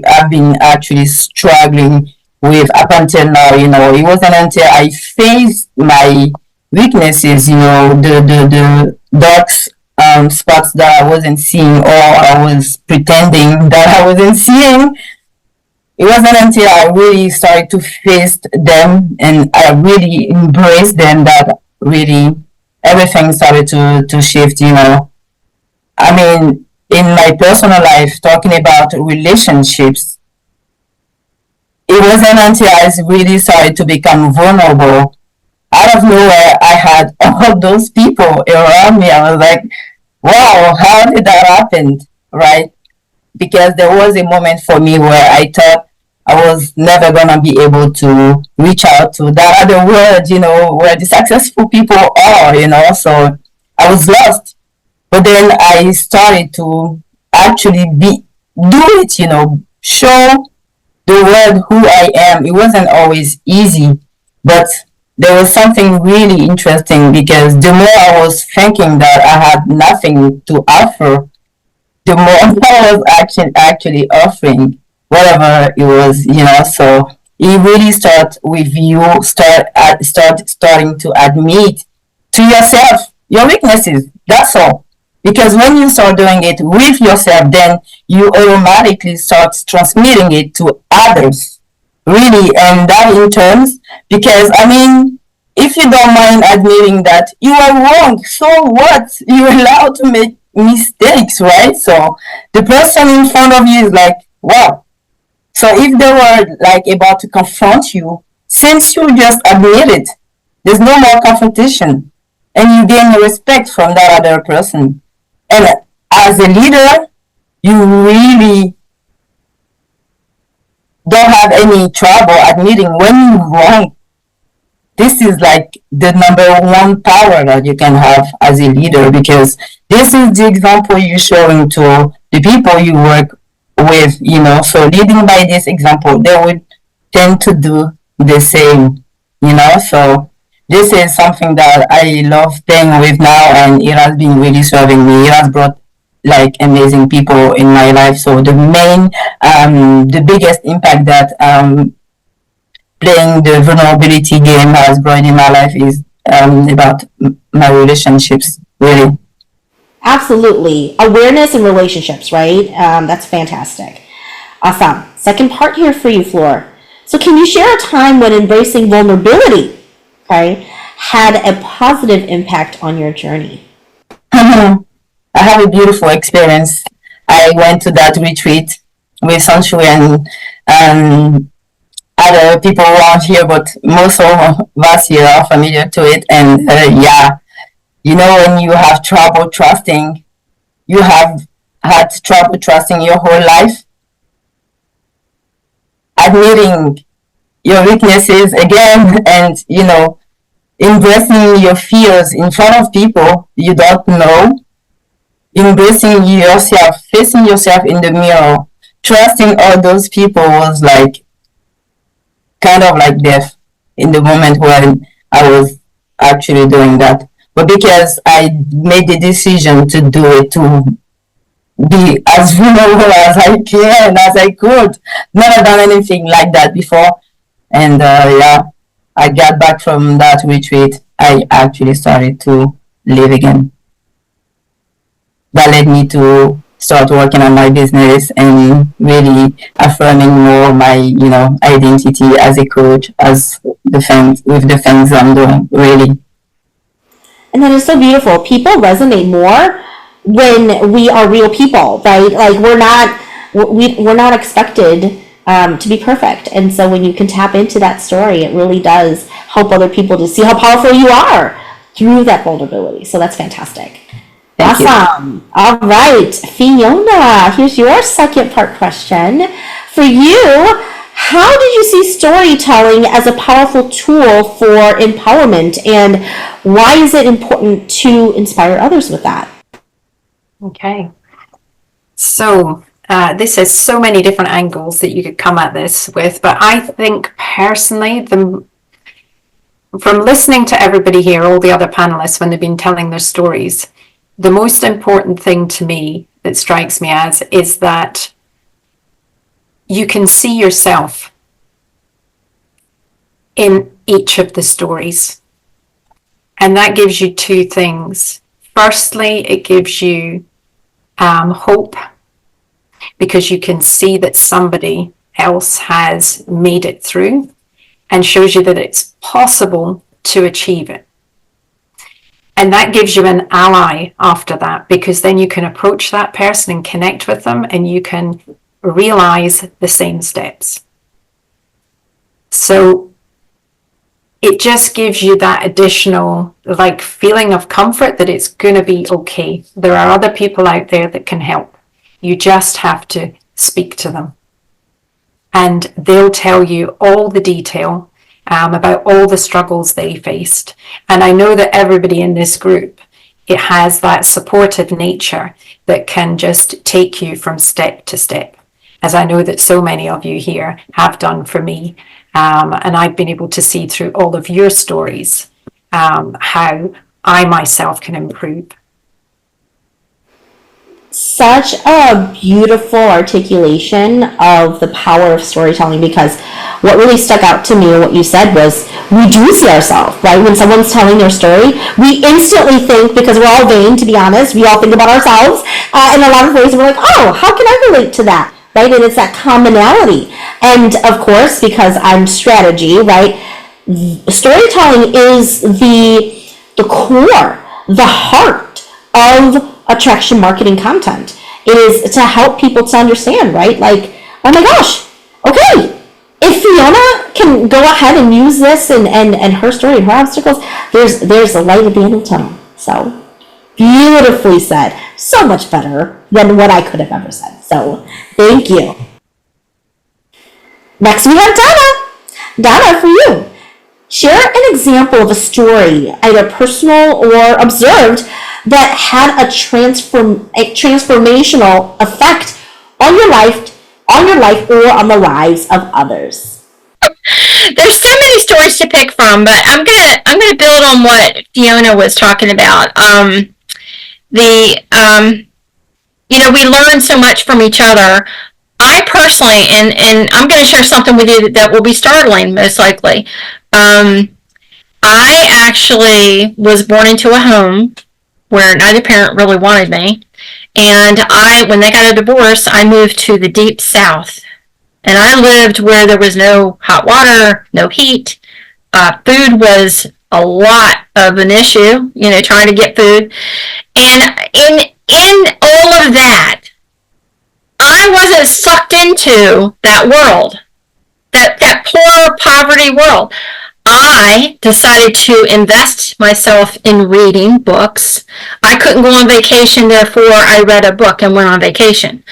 I've been actually struggling with up until now. You know, it wasn't until I faced my weaknesses, the dark spots that I wasn't seeing, or I was pretending that I wasn't seeing. It wasn't until I really started to face them and I really embraced them that really everything started to shift. I mean, in my personal life, talking about relationships, it wasn't until I really started to become vulnerable. Out of nowhere, I had all those people around me. I was like, wow, how did that happen? Right? Because there was a moment for me where I thought I was never gonna be able to reach out to that other world, where the successful people are, So I was lost. But then I started to actually do it, show the world who I am. It wasn't always easy, but there was something really interesting because the more I was thinking that I had nothing to offer, the more I was actually offering whatever it was, So it really starts with you starting to admit to yourself your weaknesses. That's all. Because when you start doing it with yourself, then you automatically start transmitting it to others. Really, and that in turns, because I mean, if you don't mind admitting that you are wrong, so what? You're allowed to make mistakes, right? So the person in front of you is like, wow. So if they were like about to confront you, since you just admit it, there's no more confrontation, and you gain respect from that other person. And as a leader, you really don't have any trouble admitting when you're wrong. This is like the number one power that you can have as a leader, because this is the example you're showing to the people you work with, So leading by this example, they would tend to do the same, So this is something that I love playing with now, and it has been really serving me. It has brought like amazing people in my life. So the biggest impact that playing the vulnerability game has brought in my life is about my relationships, really. Absolutely. Awareness and relationships, right? That's fantastic. Awesome. Second part here for you, Flor. So can you share a time when embracing vulnerability, okay, had a positive impact on your journey? I have a beautiful experience. I went to that retreat with Sanshu and other people around here, but most of us here are familiar to it. And yeah, when you have trouble trusting, you have had trouble trusting your whole life, admitting your weaknesses again, and embracing your fears in front of people you don't know, embracing yourself, facing yourself in the mirror, trusting all those people was like kind of like death in the moment when I was actually doing that. But because I made the decision to do it, to be as vulnerable as I can, as I could, never done anything like that before. And yeah, I got back from that retreat. I actually started to live again. That led me to start working on my business and really affirming more my, identity as a coach, as with the things I'm doing, really. And that is so beautiful. People resonate more when we are real people, right? Like we're not expected to be perfect. And so when you can tap into that story, it really does help other people to see how powerful you are through that vulnerability. So that's fantastic. Thank awesome. You. All right, Fiona, here's your second part question. For you, how do you see storytelling as a powerful tool for empowerment, and why is it important to inspire others with that? Okay. So this has so many different angles that you could come at this with, but I think personally, from listening to everybody here, all the other panelists, when they've been telling their stories, the most important thing to me that strikes me as is that you can see yourself in each of the stories. And that gives you two things. Firstly, it gives you hope, because you can see that somebody else has made it through, and shows you that it's possible to achieve it. And that gives you an ally after that, because then you can approach that person and connect with them, and you can realize the same steps. So it just gives you that additional feeling of comfort that it's going to be okay. There are other people out there that can help. You just have to speak to them. And they'll tell you all the detail about all the struggles they faced. And I know that everybody in this group, it has that supportive nature that can just take you from step to step, as I know that so many of you here have done for me. And I've been able to see through all of your stories how I myself can improve. Such a beautiful articulation of the power of storytelling, because what really stuck out to me and what you said was we do see ourselves, right? When someone's telling their story, we instantly think, because we're all vain, to be honest, we all think about ourselves in a lot of ways, and we're like, oh, how can I relate to that, right? And it's that commonality. And of course, because I'm strategy, right, storytelling is the core, the heart of attraction marketing content. It is to help people to understand, right? Like, oh my gosh, okay, if Fiona can go ahead and use this and her story and her obstacles, there's a light at the end of the tunnel. So beautifully said. So much better than what I could have ever said. So thank you. Next we have Donna. Donna, for you. Share an example of a story, either personal or observed, that had a transformational effect on your life or on the lives of others. There's so many stories to pick from, but I'm gonna build on what Fiona was talking about. We learn so much from each other. I personally, and I'm going to share something with you that will be startling, most likely. I actually was born into a home where neither parent really wanted me. And when they got a divorce, I moved to the deep south. And I lived where there was no hot water, no heat. Food was a lot of an issue, trying to get food. And in all of that, I wasn't sucked into that world, that poor poverty world. I decided to invest myself in reading books. I couldn't go on vacation, therefore I read a book and went on vacation.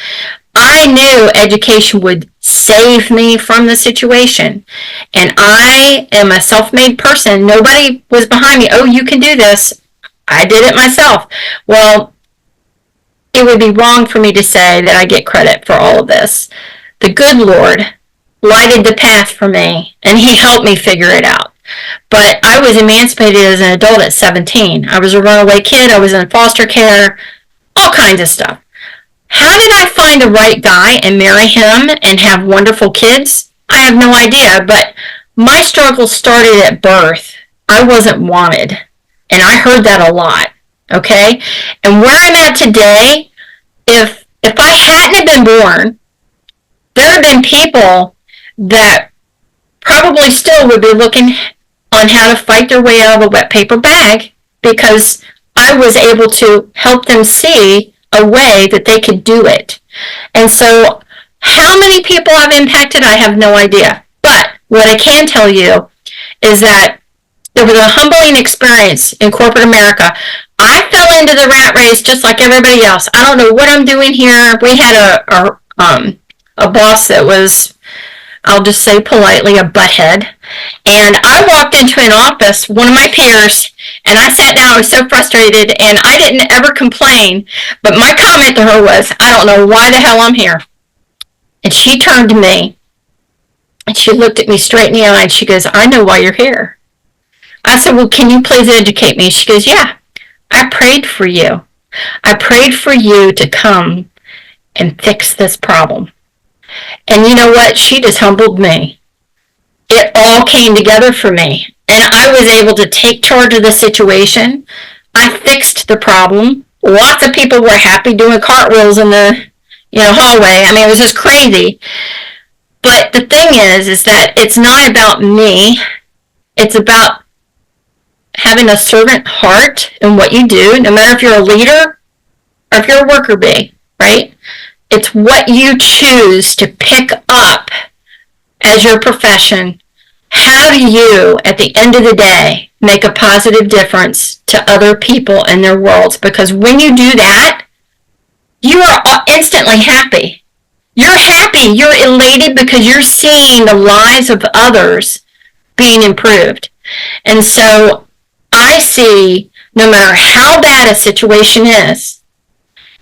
I knew education would save me from the situation. And I am a self-made person. Nobody was behind me. Oh, you can do this. I did it myself. Well, it would be wrong for me to say that I get credit for all of this. The good Lord lighted the path for me, and He helped me figure it out. But I was emancipated as an adult at 17. I was a runaway kid. I was in foster care, all kinds of stuff. How did I find the right guy and marry him and have wonderful kids? I have no idea, but my struggle started at birth. I wasn't wanted, and I heard that a lot, okay? And where I'm at today, if I hadn't been born, there have been people that probably still would be looking on how to fight their way out of a wet paper bag, because I was able to help them see a way that they could do it. And so how many people I've impacted, I have no idea. But what I can tell you is that there was a humbling experience in corporate America. I fell into the rat race just like everybody else. I don't know what I'm doing here. We had a boss that was, I'll just say politely, a butthead. And I walked into an office, one of my peers, and I sat down. I was so frustrated, and I didn't ever complain. But my comment to her was, I don't know why the hell I'm here. And she turned to me, and she looked at me straight in the eye, and she goes, I know why you're here. I said, well, can you please educate me? She goes, yeah, I prayed for you. I prayed for you to come and fix this problem. And you know what? She just humbled me. It all came together for me. and I was able to take charge of the situation. I fixed the problem. Lots of people were happy doing cartwheels in the hallway. I mean, it was just crazy. But the thing is that it's not about me. It's about having a servant heart in what you do, no matter if you're a leader or if you're a worker bee, right? It's what you choose to pick up as your profession. How do you, at the end of the day, make a positive difference to other people in their worlds? Because when you do that, you are instantly happy. You're happy. You're elated because you're seeing the lives of others being improved. And so I see no matter how bad a situation is,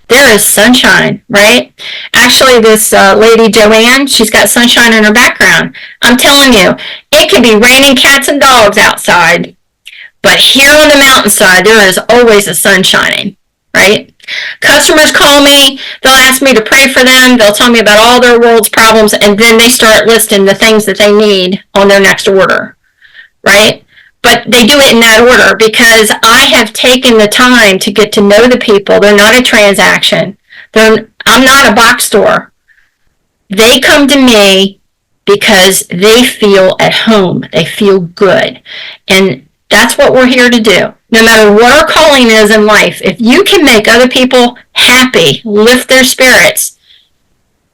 there is sunshine, right? Actually, this lady, Joanne, she's got sunshine in her background. I'm telling you, it could be raining cats and dogs outside, but here on the mountainside, there is always the sun shining, right? Customers call me, they'll ask me to pray for them, they'll tell me about all their world's problems, and then they start listing the things that they need on their next order, right? But they do it in that order because I have taken the time to get to know the people. They're not a transaction. I'm not a box store. They come to me because they feel at home. They feel good. And that's what we're here to do. No matter what our calling is in life, if you can make other people happy, lift their spirits,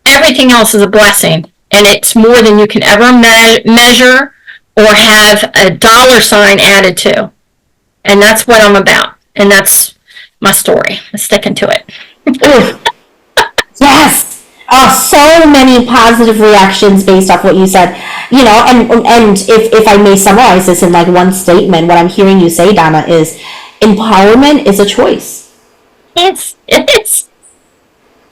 everything else is a blessing. And it's more than you can ever measure or have a dollar sign added to. And that's what I'm about. And that's my story. I'm sticking to it. Ooh, yes. Oh, so many positive reactions based off what you said. And if I may summarize this in like one statement, what I'm hearing you say, Donna, is empowerment is a choice. It's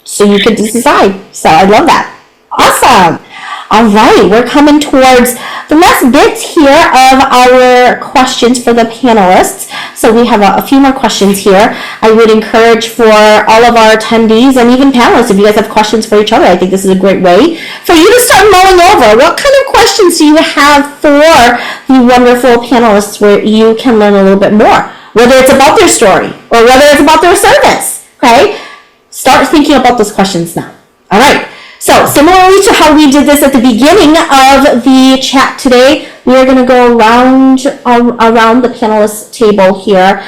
So you can decide. So I love that. Awesome. All right, we're coming towards the last bits here of our questions for the panelists. So we have a few more questions here. I would encourage for all of our attendees and even panelists, if you guys have questions for each other, I think this is a great way for you to start mulling over. What kind of questions do you have for the wonderful panelists where you can learn a little bit more? Whether it's about their story or whether it's about their service, okay? Start thinking about those questions now. All right. So similarly to how we did this at the beginning of the chat today, we are going to go around the panelist table here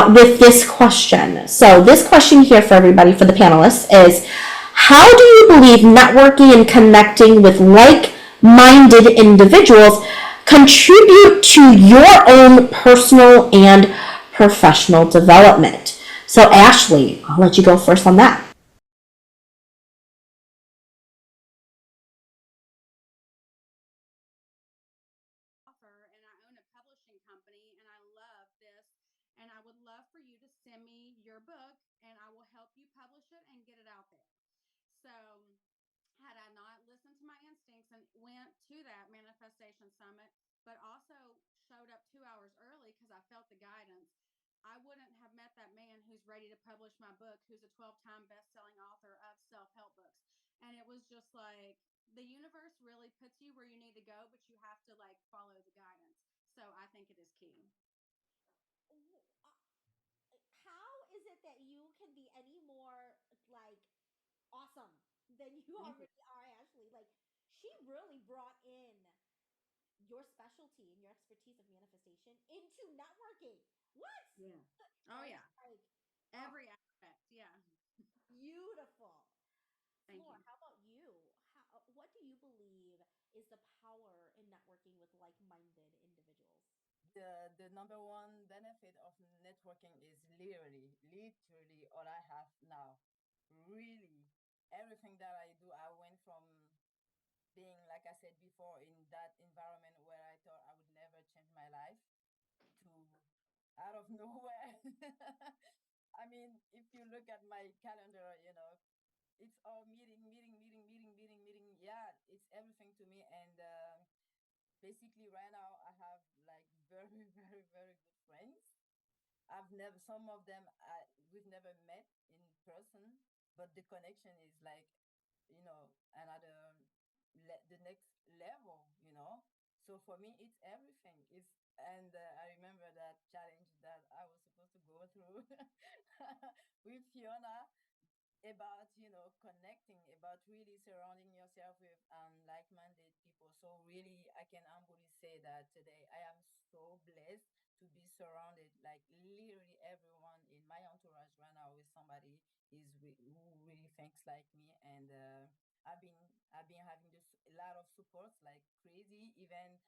with this question. So this question here for everybody, for the panelists, is how do you believe networking and connecting with like-minded individuals contribute to your own personal and professional development? So Ashley, I'll let you go first on that. And I own a publishing company and I love this and I would love for you to send me your book and I will help you publish it and get it out there. So had I not listened to my instincts and went to that manifestation summit, but also showed up 2 hours early because I felt the guidance, I wouldn't have met that man who's ready to publish my book, who's a 12-time best-selling author of self-help books. And it was just like the universe really puts you where you need to go, but you have to like follow the guidance. So I think it is key. How is it that you can be any more like awesome than you already are, Ashley? Like she really brought in your specialty and your expertise of manifestation into networking. What? Yeah. Oh yeah. Like every aspect. Yeah. Beautiful. Thank Floor, you. how about you? What do you believe is the power in networking with like-minded individuals? The number one benefit of networking is literally all I have now. Really, everything that I do, I went from being, like I said before, in that environment where I thought I would never change my life to out of nowhere. I mean, if you look at my calendar, it's all meeting. Yeah, it's everything to me. And basically, right now, I have like very, very, very good friends. Some of them, we've never met in person, but the connection is like, another, the next level. So for me, it's everything. And I remember that challenge that I was supposed to go through with Fiona about connecting, about really surrounding yourself with like-minded people. So really I can humbly say that today I am so blessed to be surrounded, like literally everyone in my entourage right now with somebody who really thinks like me. And I've been having just a lot of supports like crazy, even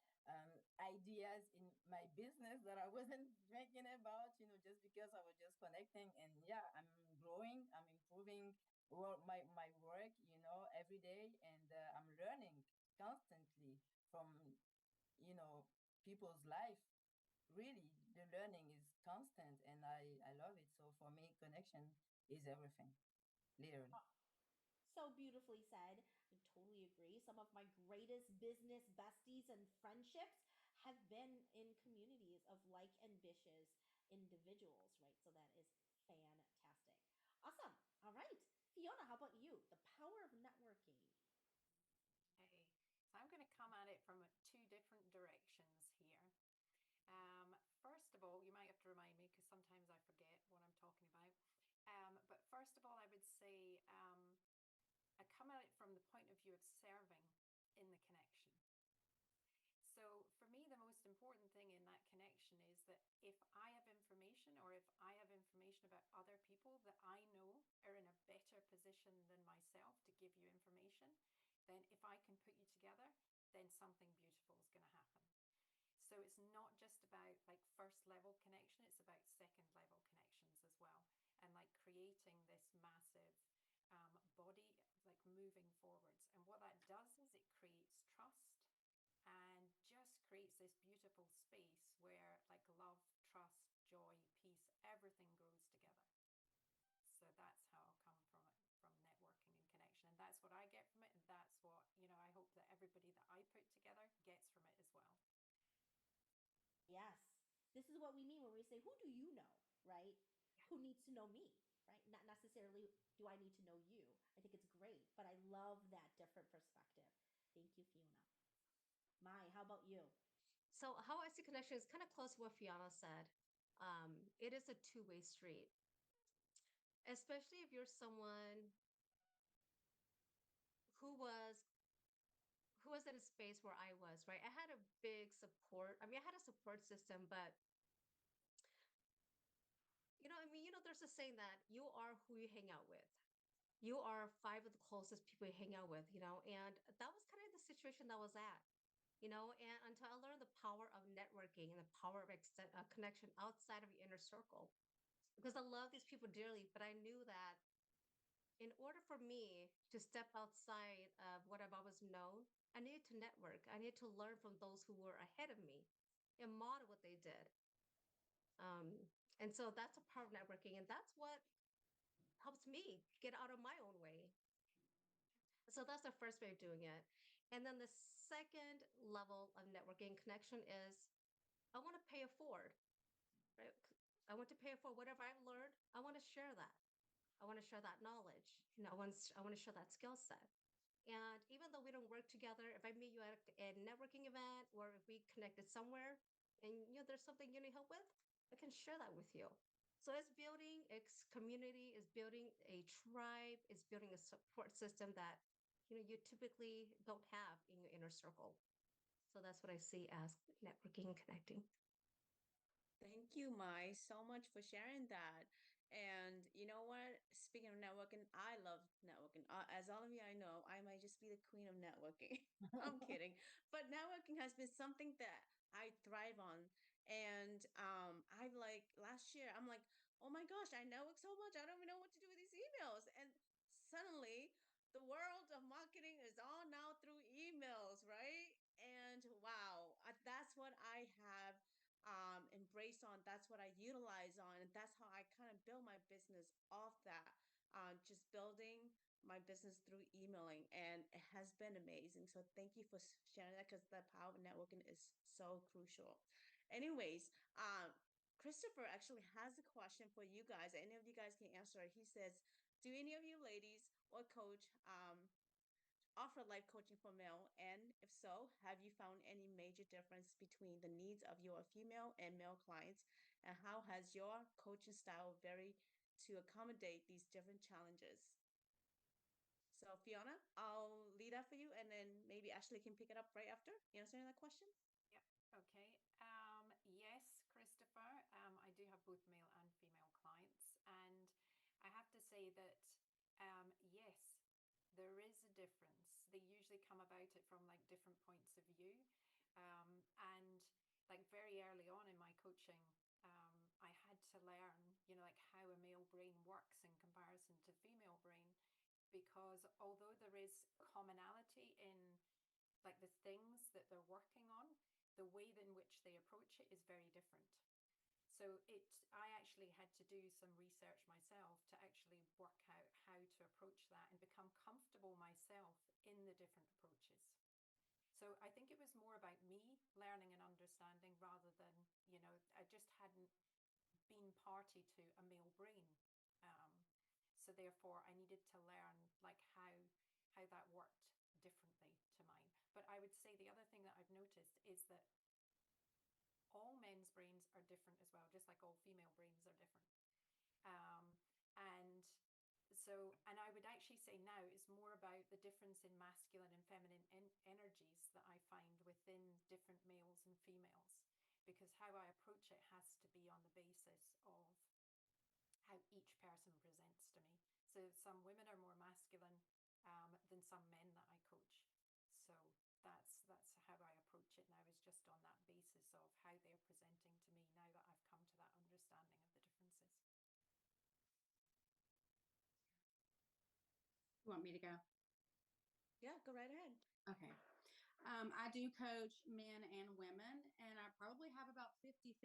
ideas in my business that I wasn't thinking about, just because I was just connecting. And yeah, I'm growing, I'm improving my work, every day. And I'm learning constantly from, people's life. Really, the learning is constant, and I love it. So for me, connection is everything, literally. So beautifully said. I totally agree. Some of my greatest business besties and friendships have been in communities of like ambitious individuals, right? So that is fantastic. Awesome. All right. Fiona, how about you? The power of networking. Okay, so I'm going to come at it from two different directions here. First of all, you might have to remind me because sometimes I forget what I'm talking about. But first of all, I would say I come at it from the point of view of serving in the connection. So for me, the most important thing in that connection is that if I have information or if I have information about other people that I know are in a better position than myself to give you information, then if I can put you together, then something beautiful is going to happen. So it's not just about like first level connection, it's about second level connections as well. And like creating this massive body, like moving forwards. And what that does is it creates trust and just creates this beautiful space where like love, trust, joy, peace, everything grows together. So that's how I'll come from networking and connection. And that's what I get from it. And that's what, I hope that everybody that I put together gets from it as well. Yes. This is what we mean when we say, who do you know, right? Yeah. Who needs to know me, right? Not necessarily do I need to know you. I think it's great, but I love that different perspective. Thank you, Fiona. Mai, how about you? So how I see connection is kind of close to what Fiona said. It is a two-way street, especially if you're someone who was who was in a space where I was, right? I had a big support. I mean, I had a support system, but there's a saying that you are who you hang out with. You are five of the closest people you hang out with, and that was kind of the situation that I was at, and until I learned the power of networking and the power of connection outside of your inner circle, because I love these people dearly, but I knew that in order for me to step outside of what I've always known, I needed to network. I needed to learn from those who were ahead of me and model what they did. And so that's a part of networking, and that's what helps me get out of my own way. So that's the first way of doing it. And then the second level of networking connection is I want to pay it forward, right? I want to pay it forward. Whatever I've learned, I want to share that. I want to share that knowledge. I want to share that skill set. And even though we don't work together, if I meet you at a networking event or if we connected somewhere and there's something you need help with, I can share that with you. So it's building its community, is building a tribe, it's building a support system that you typically don't have in your inner circle. So that's what I see as networking and connecting. Thank you, Mai, so much for sharing that. And you know what? Speaking of networking, I love networking. As all of you I know, I might just be the queen of networking. I'm kidding. But networking has been something that I thrive on. And I like last year, I'm like, oh my gosh, I network so much. I don't even know what to do with these emails. And suddenly the world of marketing is all now through emails, right? And wow, that's what I have embrace on. That's what I utilize on, and that's how I kind of build my business off that. Just building my business through emailing, and it has been amazing. So thank you for sharing that, because the power of networking is so crucial. Anyways, Christopher actually has a question for you guys. Any of you guys can answer. He says, do any of you ladies or coach offer life coaching for male? And if so, have you found any major difference between the needs of your female and male clients? And how has your coaching style varied to accommodate these different challenges? So Fiona, I'll lead that for you, and then maybe Ashley can pick it up right after answering that question. Yeah. Okay. Yes, Christopher. I do have both male and female clients, and I have to say that yes, there is a difference. They usually come about it from like different points of view, and like very early on in my coaching, I had to learn, like how a male brain works in comparison to female brain, because although there is commonality in like the things that they're working on, the way in which they approach it is very different. So I actually had to do some research myself to actually work out how to approach that and become comfortable myself in the different approaches. So I think it was more about me learning and understanding rather than, I just hadn't been party to a male brain. So therefore I needed to learn like how that worked differently to mine. But I would say the other thing that I've noticed is that all men's brains are different as well, just like all female brains are different. And and I would actually say now it's more about the difference in masculine and feminine energies that I find within different males and females, because how I approach it has to be on the basis of how each person presents to me. So some women are more masculine than some men that I coach. So that's how I approach it now, is just on that basis of how they're presenting to me now that I've come to that understanding of the differences. You want me to go? Yeah, go right ahead. Okay. I do coach men and women, and I probably have about 50-50,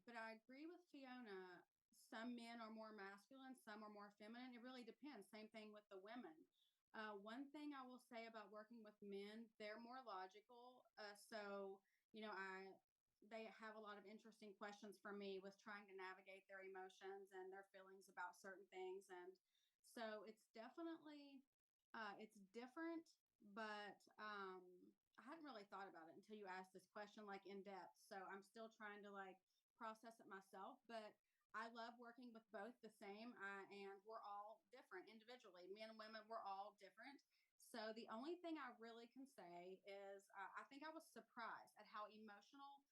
but I agree with Fiona. Some men are more masculine, some are more feminine. It really depends. Same thing with the women. One thing I will say about working with men, they're more logical. So, they have a lot of interesting questions for me with trying to navigate their emotions and their feelings about certain things. And so it's definitely, it's different, but I hadn't really thought about it until you asked this question like in depth. So I'm still trying to like process it myself, but I love working with both the same, and we're all different individually. Men and women, we're all different. So the only thing I really can say is I think I was surprised at how emotional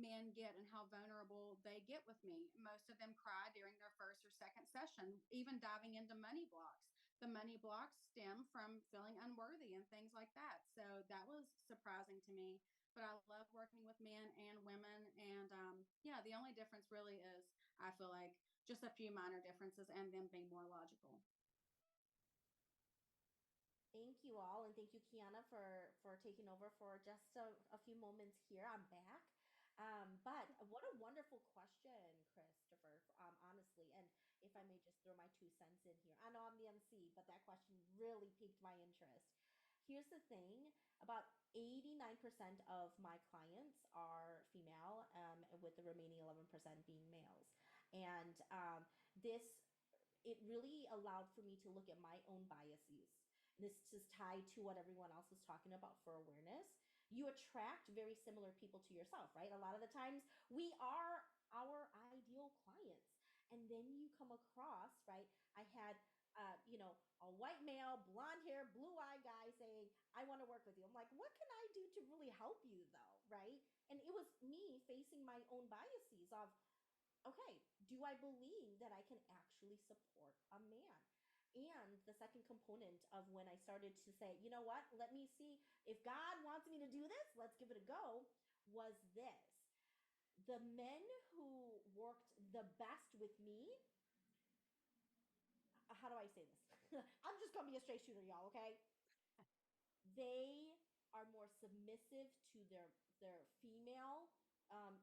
men get and how vulnerable they get with me. Most of them cry during their first or second session, even diving into money blocks. The money blocks stem from feeling unworthy and things like that. So that was surprising to me. But I love working with men and women. And yeah, the only difference really is I feel like just a few minor differences and them being more logical. Thank you all, and thank you, Kiana, for taking over for just a few moments here. I'm back. But what a wonderful question, Christopher, honestly. And if I may just throw my 2 cents in here. I know I'm the MC, but that question really piqued my interest. Here's the thing, about 89% of my clients are female, with the remaining 11% being males. And this it really allowed for me to look at my own biases. And this is tied to what everyone else was talking about for awareness. You attract very similar people to yourself, right? A lot of the times we are our ideal clients. And then you come across, right? I had a white male, blonde hair, blue eyed guy saying, I want to work with you. I'm like, what can I do to really help you though? Right. And it was me facing my own biases of, okay, do I believe that I can actually support a man? And the second component of when I started to say, you know what, let me see if God wants me to do this, let's give it a go, was this. The men who worked the best with me, how do I say this? I'm just gonna be a straight shooter, y'all, okay? They are more submissive to their female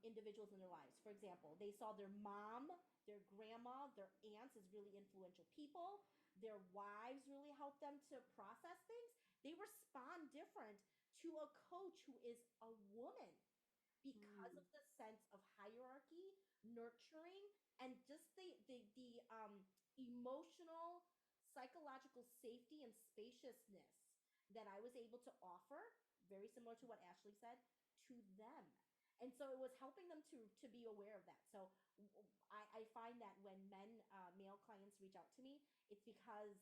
individuals in their lives. For example, they saw their mom, their grandma, their aunts as really influential people. Their wives really help them to process things. They respond different to a coach who is a woman because of the sense of hierarchy, nurturing, and just the emotional psychological safety and spaciousness that I was able to offer, very similar to what Ashley said, to them. And so it was helping them to be aware of that. So I find that when male clients reach out to me, it's because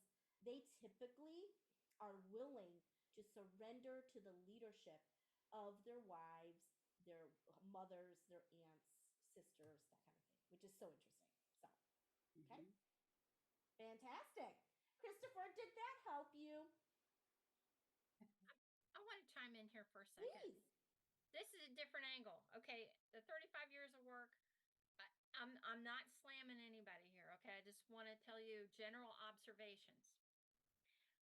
they typically are willing to surrender to the leadership of their wives, their mothers, their aunts, sisters, that kind of thing, which is so interesting. So, okay. Mhm. Fantastic. Christopher, did that help you? I want to chime in here for a second. Please. This is a different angle. Okay, the 35 years of work, I'm not slamming anybody here. Okay, I just want to tell you general observations.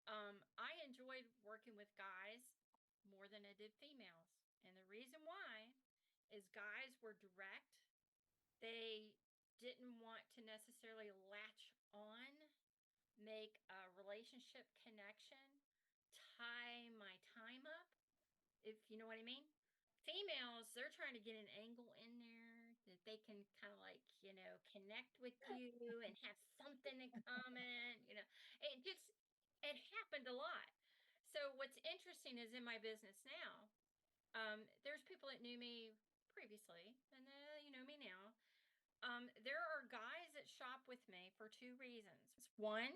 I enjoyed working with guys more than I did females, and the reason why is guys were direct. They didn't want to necessarily latch on, make a relationship connection, tie my time up, if you know what I mean. Females, they're trying to get an angle in there that they can kind of like, connect with you and have something in common. It happened a lot. So what's interesting is in my business now, there's people that knew me previously and you know me now. There are guys that shop with me for two reasons. One,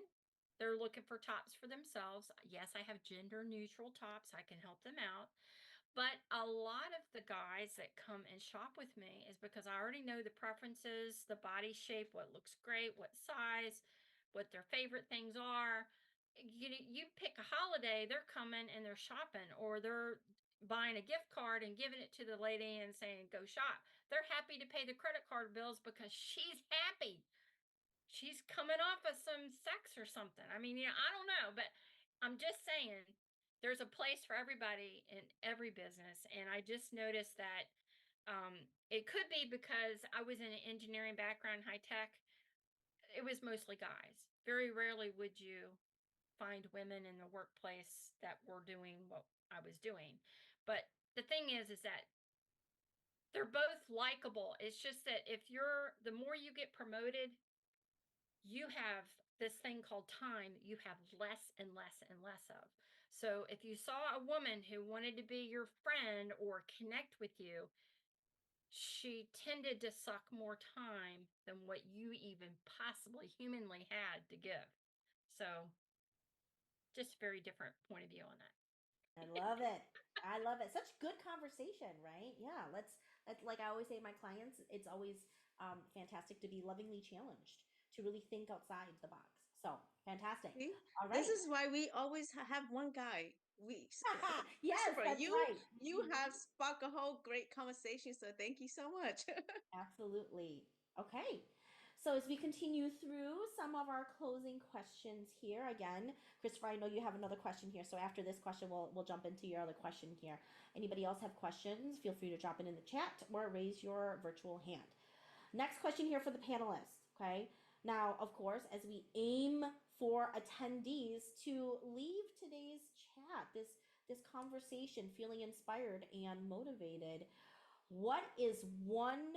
they're looking for tops for themselves. Yes, I have gender neutral tops. I can help them out. But a lot of the guys that come and shop with me is because I already know the preferences, the body shape, what looks great, what size, what their favorite things are. You pick a holiday, they're coming and they're shopping, or they're buying a gift card and giving it to the lady and saying, go shop. They're happy to pay the credit card bills because she's happy. She's coming off of some sex or something. I mean, I don't know, but I'm just saying there's a place for everybody in every business. And I just noticed that it could be because I was in an engineering background, high tech. It was mostly guys. Very rarely would you find women in the workplace that were doing what I was doing. But the thing is that they're both likable. It's just that the more you get promoted, you have this thing called time you have less and less and less of. So if you saw a woman who wanted to be your friend or connect with you, she tended to suck more time than what you even possibly humanly had to give. So just a very different point of view on that. I love it. I love it. Such good conversation, right? Yeah, let's like I always say to my clients, it's always fantastic to be lovingly challenged, to really think outside the box. So fantastic. See, All this right. is why we always have one guy. Yes, Christopher, that's you right. you have sparked a whole great conversation, so thank you so much. Absolutely. Okay. So as we continue through some of our closing questions here, again, Christopher, I know you have another question here. So after this question, we'll jump into your other question here. Anybody else have questions? Feel free to drop it in the chat or raise your virtual hand. Next question here for the panelists. Okay. Now, of course, as we aim for attendees to leave today's chat, this conversation, feeling inspired and motivated, what is one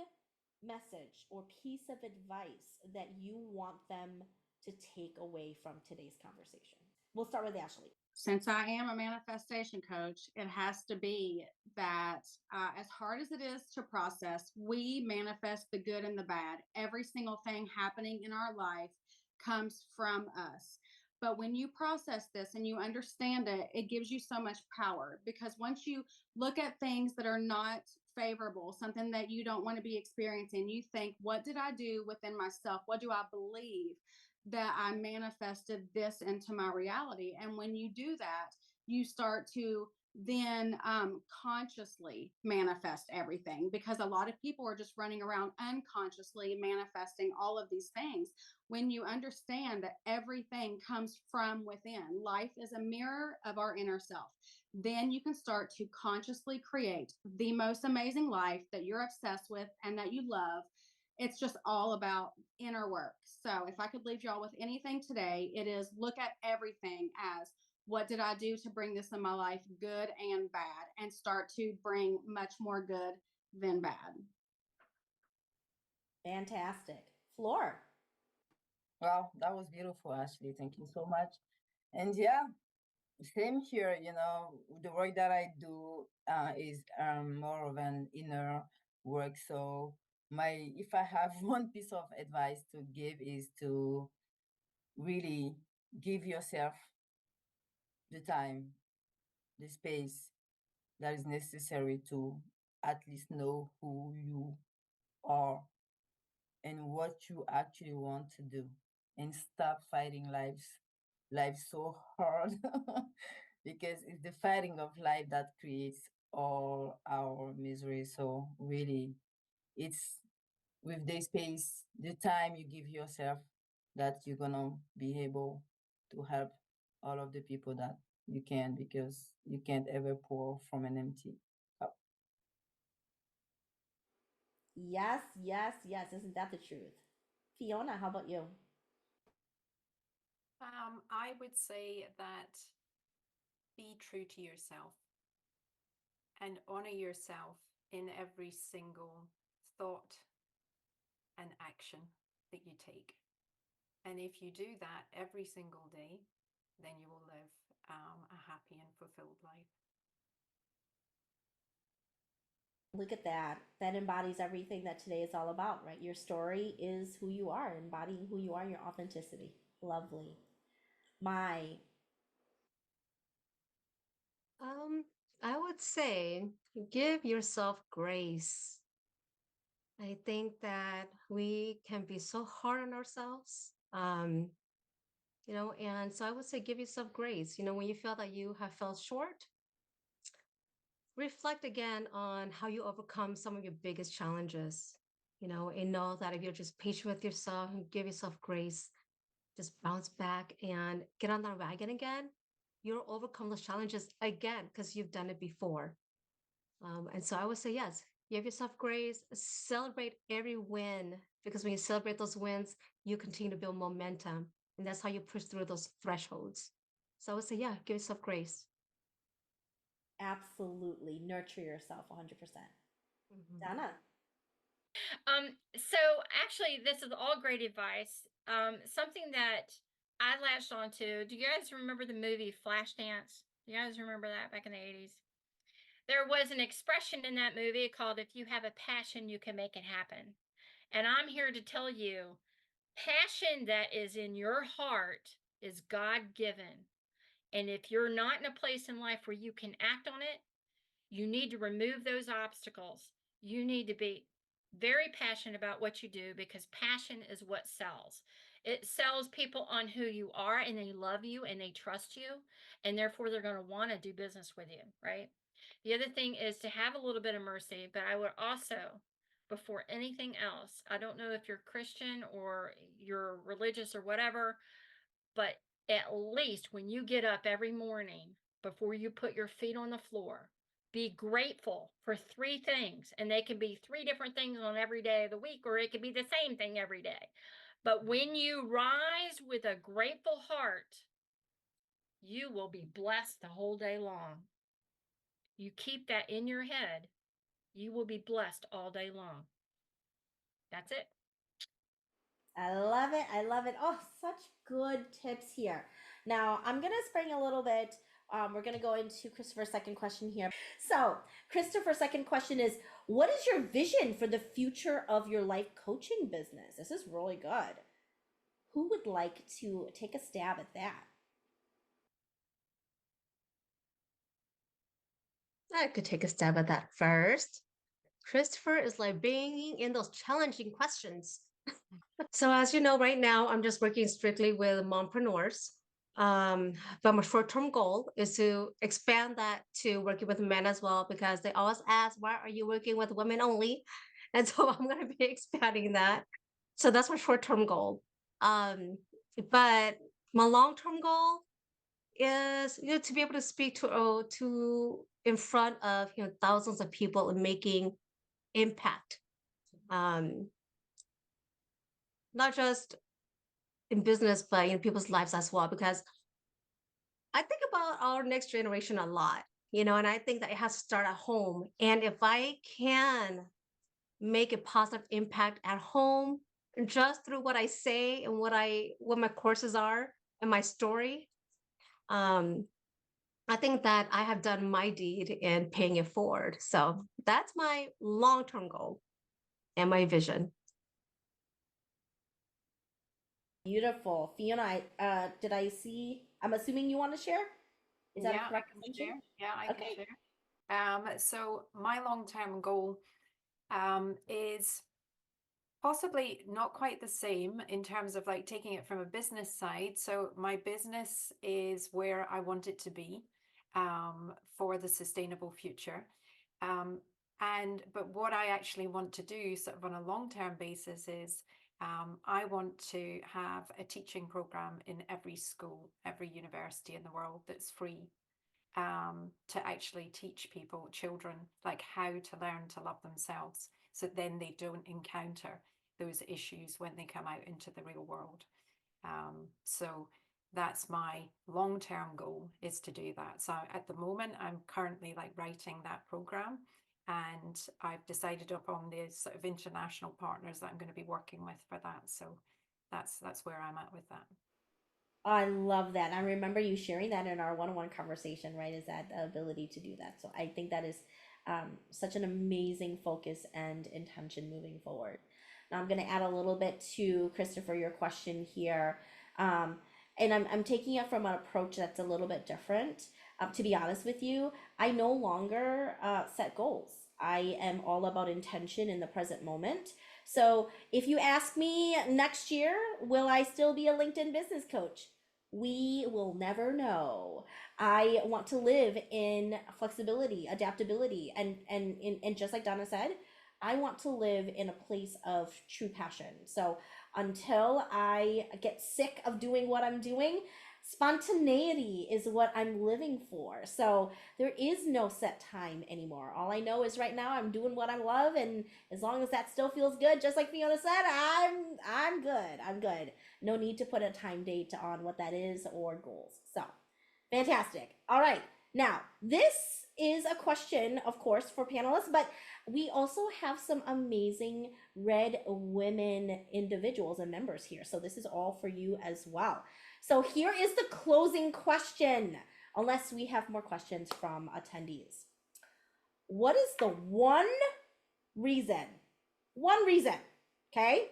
message or piece of advice that you want them to take away from today's conversation? We'll start with Ashley. Since I am a manifestation coach, it has to be that as hard as it is to process, we manifest the good and the bad. Every single thing happening in our life comes from us. But when you process this and you understand it, it gives you so much power, because once you look at things that are not favorable, something that you don't want to be experiencing, you think, what did I do within myself? What do I believe that I manifested this into my reality? And when you do that, you start to then consciously manifest everything, because a lot of people are just running around unconsciously manifesting all of these things. When you understand that everything comes from within, life is a mirror of our inner self, then you can start to consciously create the most amazing life that you're obsessed with and that you love. It's just all about inner work. So if I could leave y'all with anything today, it is look at everything as, what did I do to bring this in my life, good and bad, and start to bring much more good than bad. Fantastic. Floor. Wow, that was beautiful, Ashley. Thank you so much. And yeah, same here. The work that I do is more of an inner work. So if I have one piece of advice to give is to really give yourself the time, the space that is necessary to at least know who you are and what you actually want to do, and stop fighting life so hard because it's the fighting of life that creates all our misery. So really, it's with the space, the time you give yourself, that you're gonna be able to help all of the people that you can, because you can't ever pour from an empty cup. Yes, yes, yes. Isn't that the truth? Fiona, how about you? I would say that be true to yourself and honor yourself in every single thought and action that you take. And if you do that every single day, then you will live a happy and fulfilled life. Look at that. That embodies everything that today is all about, right? Your story is who you are, embodying who you are, your authenticity. Lovely. My, Um, I would say give yourself grace. I think that we can be so hard on ourselves. And so I would say give yourself grace. When you feel that you have fell short, reflect again on how you overcome some of your biggest challenges, and know that if you're just patient with yourself and give yourself grace, just bounce back and get on that wagon again, you'll overcome those challenges again because you've done it before. And so I would say, yes, give yourself grace, celebrate every win, because when you celebrate those wins, you continue to build momentum. And that's how you push through those thresholds. So I would say, yeah, give yourself grace. absolutely. Nurture yourself 100%. Mhm. Donna. So actually, this is all great advice. Something that I latched onto. Do you guys remember the movie Flashdance? Do you guys remember that back in the 80s? There was an expression in that movie called "If you have a passion, you can make it happen." And I'm here to tell you, passion that is in your heart is God given. And if you're not in a place in life where you can act on it, you need to remove those obstacles. You need to be very passionate about what you do, because passion is what sells. It sells people on who you are, and they love you and they trust you, and therefore they're going to want to do business with you, right? The other thing is to have a little bit of mercy, but I would also, before anything else, I don't know if you're Christian or you're religious or whatever, but at least when you get up every morning, before you put your feet on the floor, be grateful for three things. And they can be three different things on every day of the week, or it could be the same thing every day. But when you rise with a grateful heart, you will be blessed the whole day long. You keep that in your head, you will be blessed all day long. That's it. I love it. I love it. Oh, such good tips here. Now, I'm going to spring a little bit. We're going to go into Christopher's second question here. So, Christopher's second question is, what is your vision for the future of your life coaching business? This is really good. Who would like to take a stab at that? I could take a stab at that first. Christopher is like bringing in those challenging questions. So as you know, right now I'm just working strictly with mompreneurs. But my short-term goal is to expand that to working with men as well, because they always ask, why are you working with women only? And so I'm going to be expanding that. So that's my short-term goal. But my long-term goal is, to be able to speak to in front of thousands of people and making impact. Um, Not just in business, but in people's lives as well. Because I think about our next generation a lot, and I think that it has to start at home. And if I can make a positive impact at home, just through what I say and what my courses are and my story. I think that I have done my deed in paying it forward. So that's my long-term goal and my vision. Beautiful. Fiona, did I see? I'm assuming you want to share? Is that a Yeah, I correct can assumption? share. Yeah, I can Okay. share. So my long-term goal is possibly not quite the same in terms of like taking it from a business side. So my business is where I want it to be for the sustainable future. But what I actually want to do sort of on a long-term basis is I want to have a teaching program in every school, every university in the world that's free to actually teach people, children, like how to learn to love themselves so then they don't encounter those issues when they come out into the real world. So that's my long-term goal, is to do that. So at the moment, I'm currently like writing that program, and I've decided upon the sort of international partners that I'm going to be working with for that. So that's where I'm at with that. I love that. And I remember you sharing that in our one-on-one conversation, right? Is that the ability to do that. So I think that is such an amazing focus and intention moving forward. Now I'm going to add a little bit to Christopher, your question here. And I'm taking it from an approach that's a little bit different. To be honest with you, I no longer set goals. I am all about intention in the present moment. So if you ask me next year, will I still be a LinkedIn business coach? We will never know. I want to live in flexibility, adaptability, and just like Donna said, I want to live in a place of true passion. So until I get sick of doing what I'm doing, spontaneity is what I'm living for. So there is no set time anymore. All I know is right now I'm doing what I love, and as long as that still feels good, just like Fiona said, I'm good. I'm good. No need to put a time date on what that is or goals. So fantastic. All right. Now, this is a question, of course, for panelists, but we also have some amazing red women individuals and members here. So this is all for you as well. So here is the closing question, unless we have more questions from attendees. What is the one reason, okay,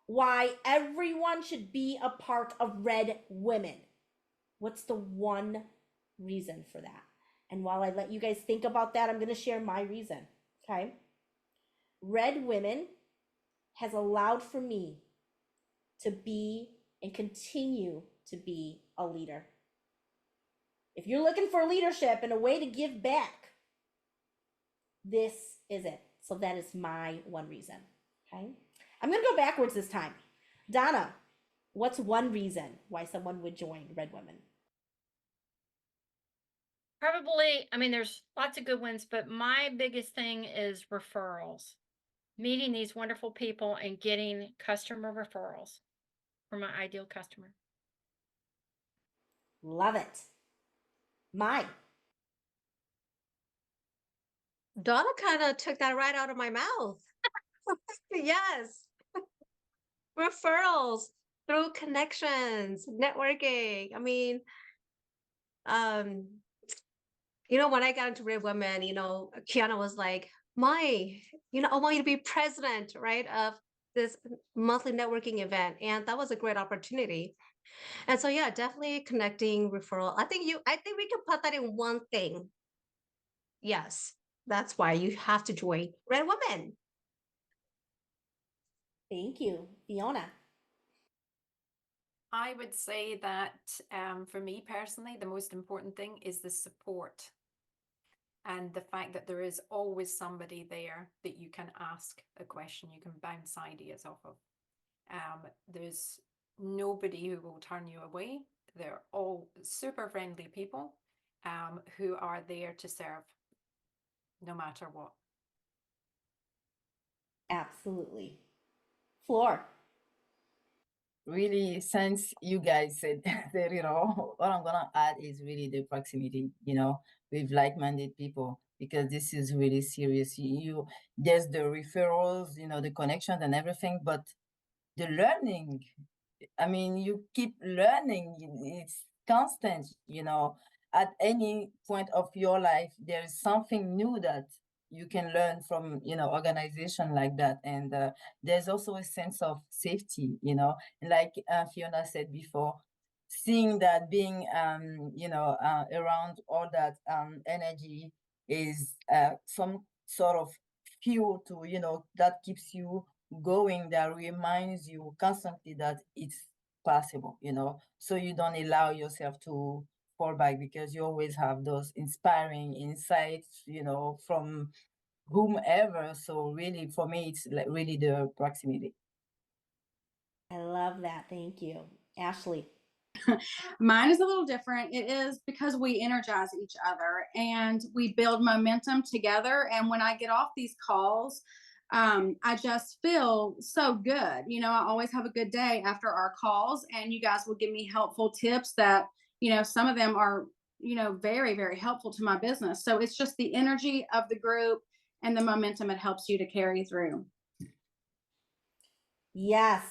why everyone should be a part of Red Women? What's the one reason for that? And while I let you guys think about that, I'm going to share my reason, okay? Red Women has allowed for me to be and continue to be a leader. If you're looking for leadership and a way to give back, this is it. So that is my one reason, okay? I'm going to go backwards this time. Donna, what's one reason why someone would join Red Women? Probably, I mean, there's lots of good ones, but my biggest thing is referrals. Meeting these wonderful people and getting customer referrals from my ideal customer. Love it. Mine. Donna kind of took that right out of my mouth. Yes. Referrals through connections, networking. I mean, when I got into Red Women, Kiana was like, I want you to be president, right, of this monthly networking event. And that was a great opportunity. And so, yeah, definitely connecting, referral. I think we can put that in one thing. Yes, that's why you have to join Red Women. Thank you. Fiona. I would say that for me personally, the most important thing is the support and the fact that there is always somebody there that you can ask a question, you can bounce ideas off of. There's nobody who will turn you away. They're all super friendly people who are there to serve no matter what. Absolutely. Floor. Really, since you guys said said it all, what I'm gonna add is really the proximity, with like-minded people, because this is really serious. There's the referrals, the connections and everything, but the learning. I mean, you keep learning. It's constant, at any point of your life, there is something new that you can learn from, organization like that. And there's also a sense of safety, like Fiona said before, seeing that being, around all that energy is some sort of fuel to, that keeps you going, that reminds you constantly that it's possible, so you don't allow yourself to fall back, because you always have those inspiring insights, from whomever. So really, for me, it's like really the proximity. I love that. Thank you. Ashley. Mine is a little different. It is because we energize each other and we build momentum together. And when I get off these calls, I just feel so good. I always have a good day after our calls, and you guys will give me helpful tips that, some of them are, very, very helpful to my business. So it's just the energy of the group and the momentum it helps you to carry through. Yes.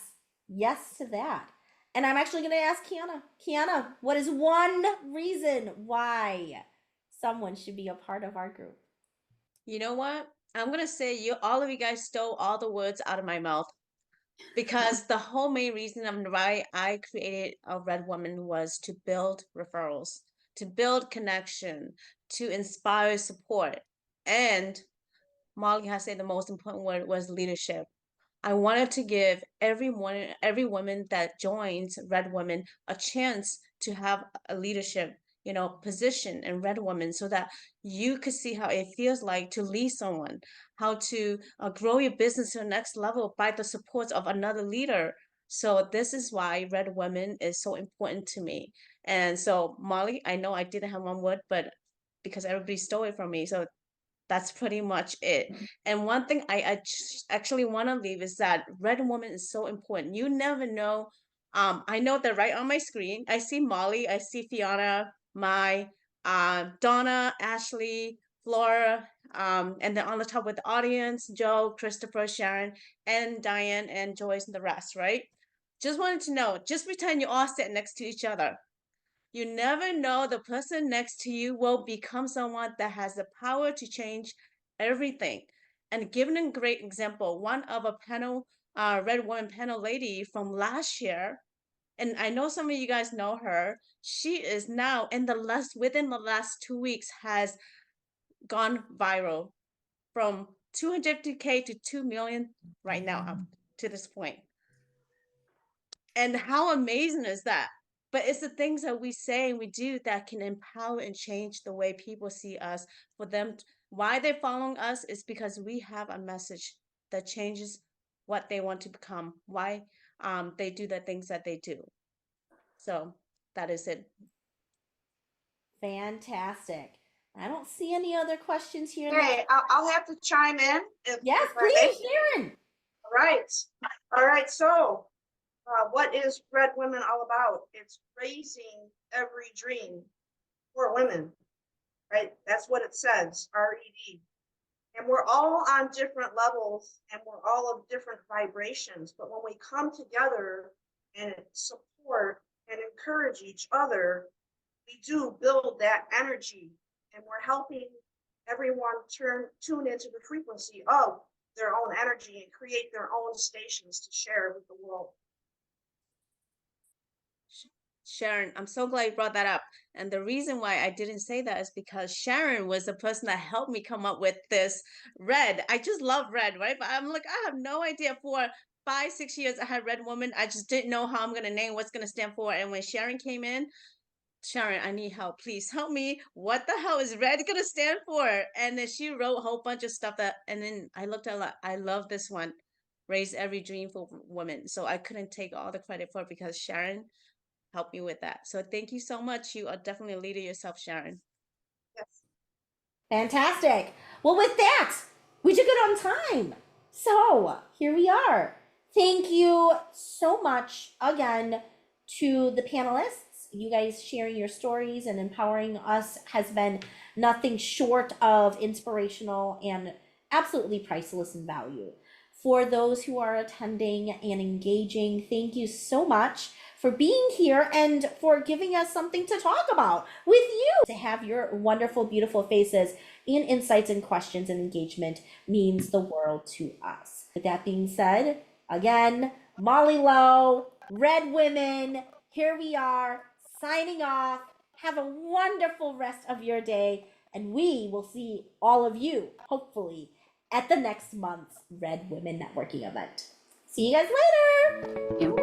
Yes to that. And I'm actually going to ask Kiana. Kiana, what is one reason why someone should be a part of our group? You know what? I'm gonna say all of you guys stole all the words out of my mouth, because the whole main reason of why I created a Red Woman was to build referrals, to build connection, to inspire support. And Molly has said the most important word was leadership. I wanted to give every woman that joins Red Women a chance to have a leadership, position in Red Women, so that you could see how it feels like to lead someone, how to grow your business to the next level by the support of another leader. So this is why Red Women is so important to me. And so, Molly, I know I didn't have one word, but because everybody stole it from me, so that's pretty much it. And one thing I actually want to leave is that Red Woman is so important. You never know. I know that right on my screen, I see Molly, I see Fiona, Donna, Ashley, Flora, and then on the top with the audience, Joe, Christopher, Sharon, and Diane, and Joyce, and the rest, right? Just wanted to know, just pretend you all sit next to each other. You never know, the person next to you will become someone that has the power to change everything. And given a great example, one of a panel, Red Woman panel lady from last year, and I know some of you guys know her. She is now within the last 2 weeks has gone viral from 250K to 2 million right now up to this point. And how amazing is that? But it's the things that we say and we do that can empower and change the way people see us. For them, why they're following us is because we have a message that changes what they want to become, why they do the things that they do. So that is it. Fantastic. I don't see any other questions here. Okay, I'll have to chime in. Yes, if I may. please, Sharon. All right. So, what is Red Women all about? It's raising every dream for women, right? That's what it says, RED. And we're all on different levels and we're all of different vibrations. But when we come together and support and encourage each other, we do build that energy, and we're helping everyone tune into the frequency of their own energy and create their own stations to share with the world. Sharon, I'm so glad you brought that up. And the reason why I didn't say that is because Sharon was the person that helped me come up with this Red. I just love Red, right? But I'm like, I have no idea. For 5-6 years I had Red Woman. I just didn't know how I'm gonna name, what's gonna stand for. And when Sharon came in, Sharon, I need help. Please help me. What the hell is Red gonna stand for? And then she wrote a whole bunch of stuff and then I looked at it, I love this one. Raise every dream for women. So I couldn't take all the credit for it because Sharon help me with that. So thank you so much. You are definitely a leader yourself, Sharon. Yes. Fantastic. Well, with that, we took it on time. So here we are. Thank you so much again to the panelists. You guys sharing your stories and empowering us has been nothing short of inspirational and absolutely priceless in value. For those who are attending and engaging, thank you so much for being here and for giving us something to talk about with you. To have your wonderful, beautiful faces and insights and questions and engagement means the world to us. With that being said, again, Molly Lowe, Red Women, here we are signing off. Have a wonderful rest of your day, and we will see all of you, hopefully, at the next month's Red Women Networking event. See you guys later. Yeah.